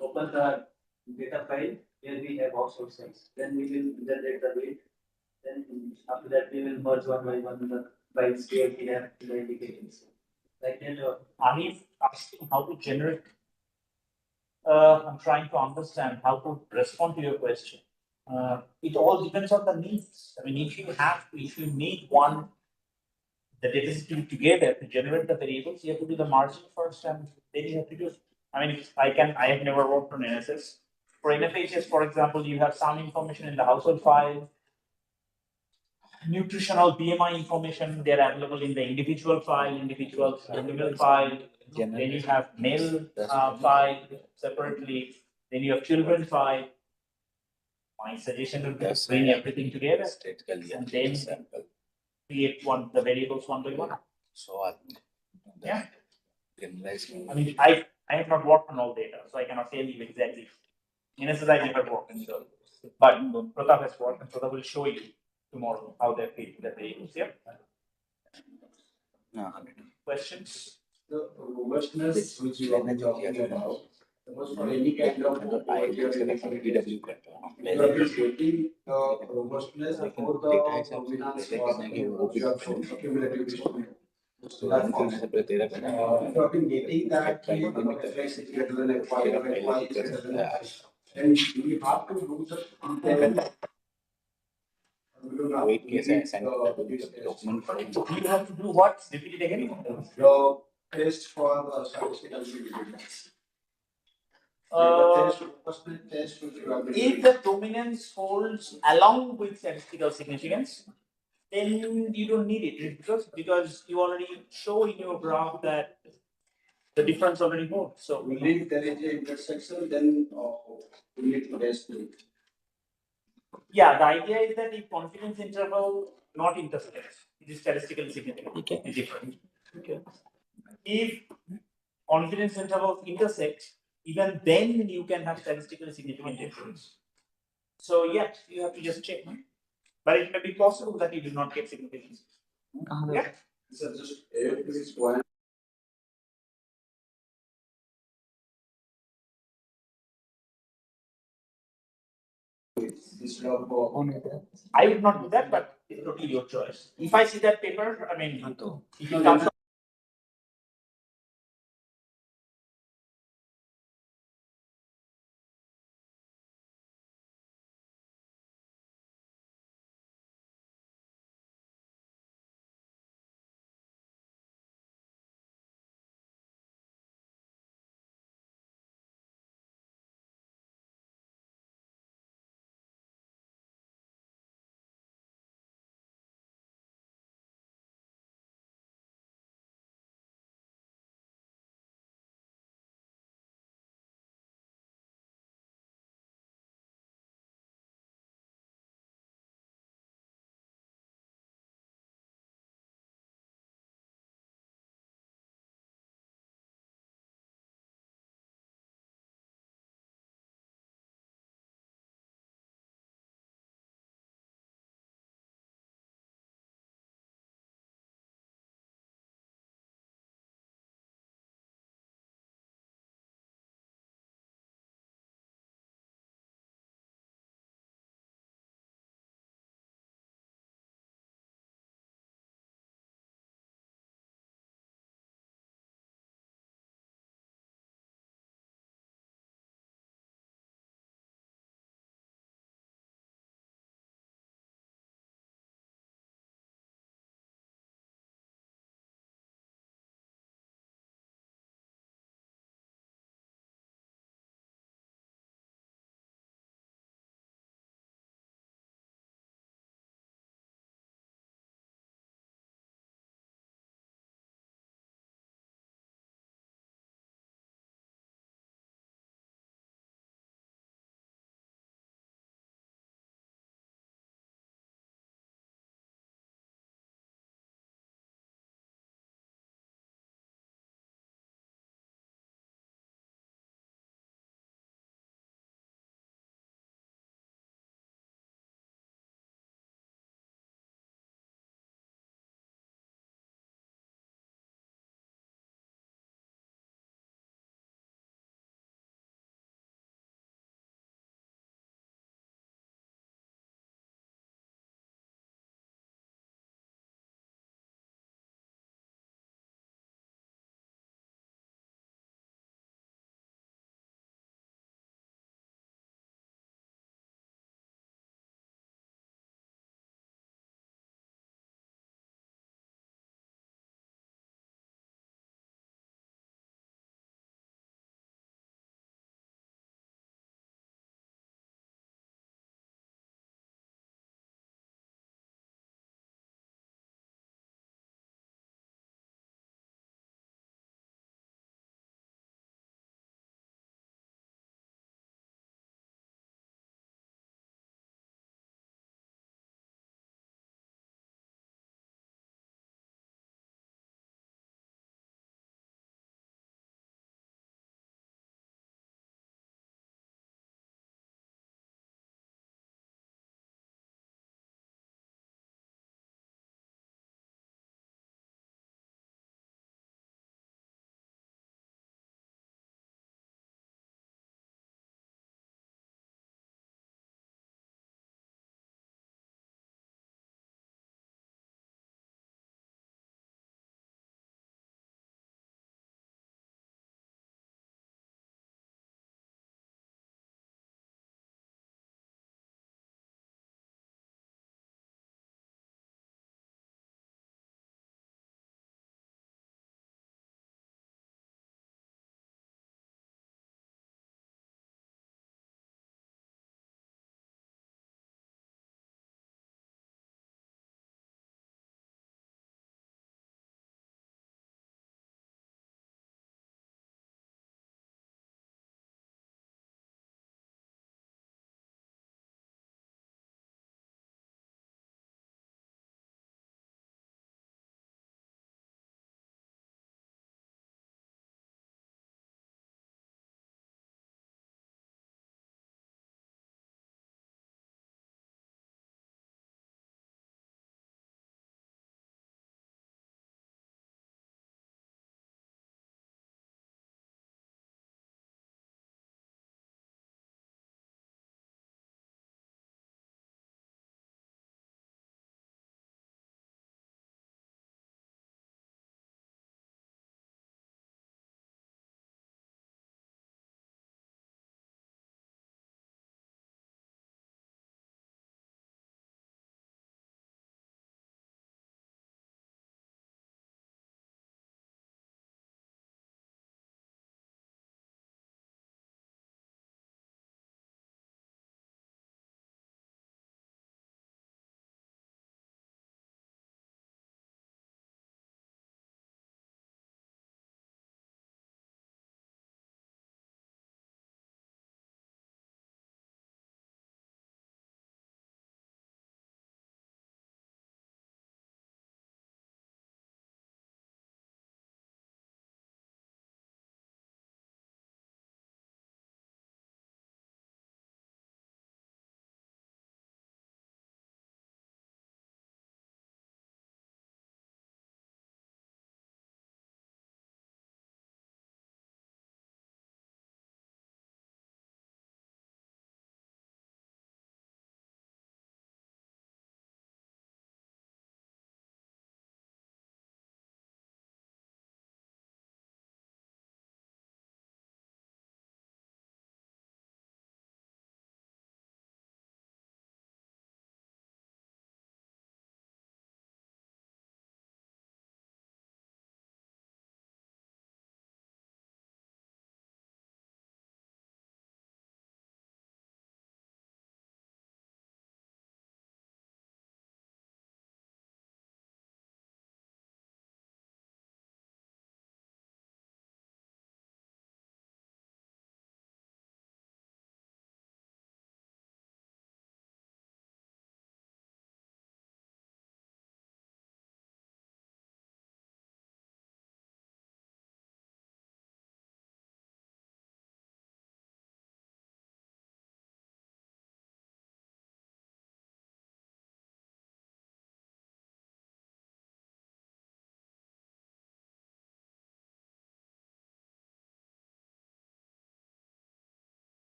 open the data file where we have household cells. Then we will generate the weight. Then after that we will merge one by one the files where we have the indications. Like that. Are you asking how to generate? I'm trying to understand how to respond to your question. It all depends on the needs. I mean, if you need the data system together to generate the variables, you have to do the margin first, and then you have to do. I mean, I have never worked on NSS. For NFHS, for example, you have some information in the household file, nutritional BMI information, they're available in the individual file, individual animal file. Then you have male file separately. Then you have children file. My suggestion would be to bring everything together and then create the variables one by one. So Yeah. I mean, I have not worked on all data, so I cannot tell you exactly. In NSS, I never worked on so, but Pratap has worked, and Pratap will show you tomorrow how they create the variables. Yeah. Questions? The robustness which you are talking about, suppose for any kind of work you are getting getting robustness for the dominance or which you have shown cumulative distribution. So that forms. If you have been getting that flex is greater than F5 is greater than F5, then we have to do the wait case I sent the document for it. You have to do what? Repeat it again. The test for the statistical significance. If the dominance holds along with statistical significance, then you don't need it because you already show in your graph that the difference already holds. So if there is a intersection, then we need to test it. Yeah, the idea is that if confidence interval not intersects, it is statistically significant. Okay. It's different. Okay. If confidence intervals intersect, even then you can have statistically significant difference. So yes, you have to just check. But it may be possible that you do not get significance. Yeah. So just this one. I would not do that, but it's totally your choice. If I see that paper, I mean, if it comes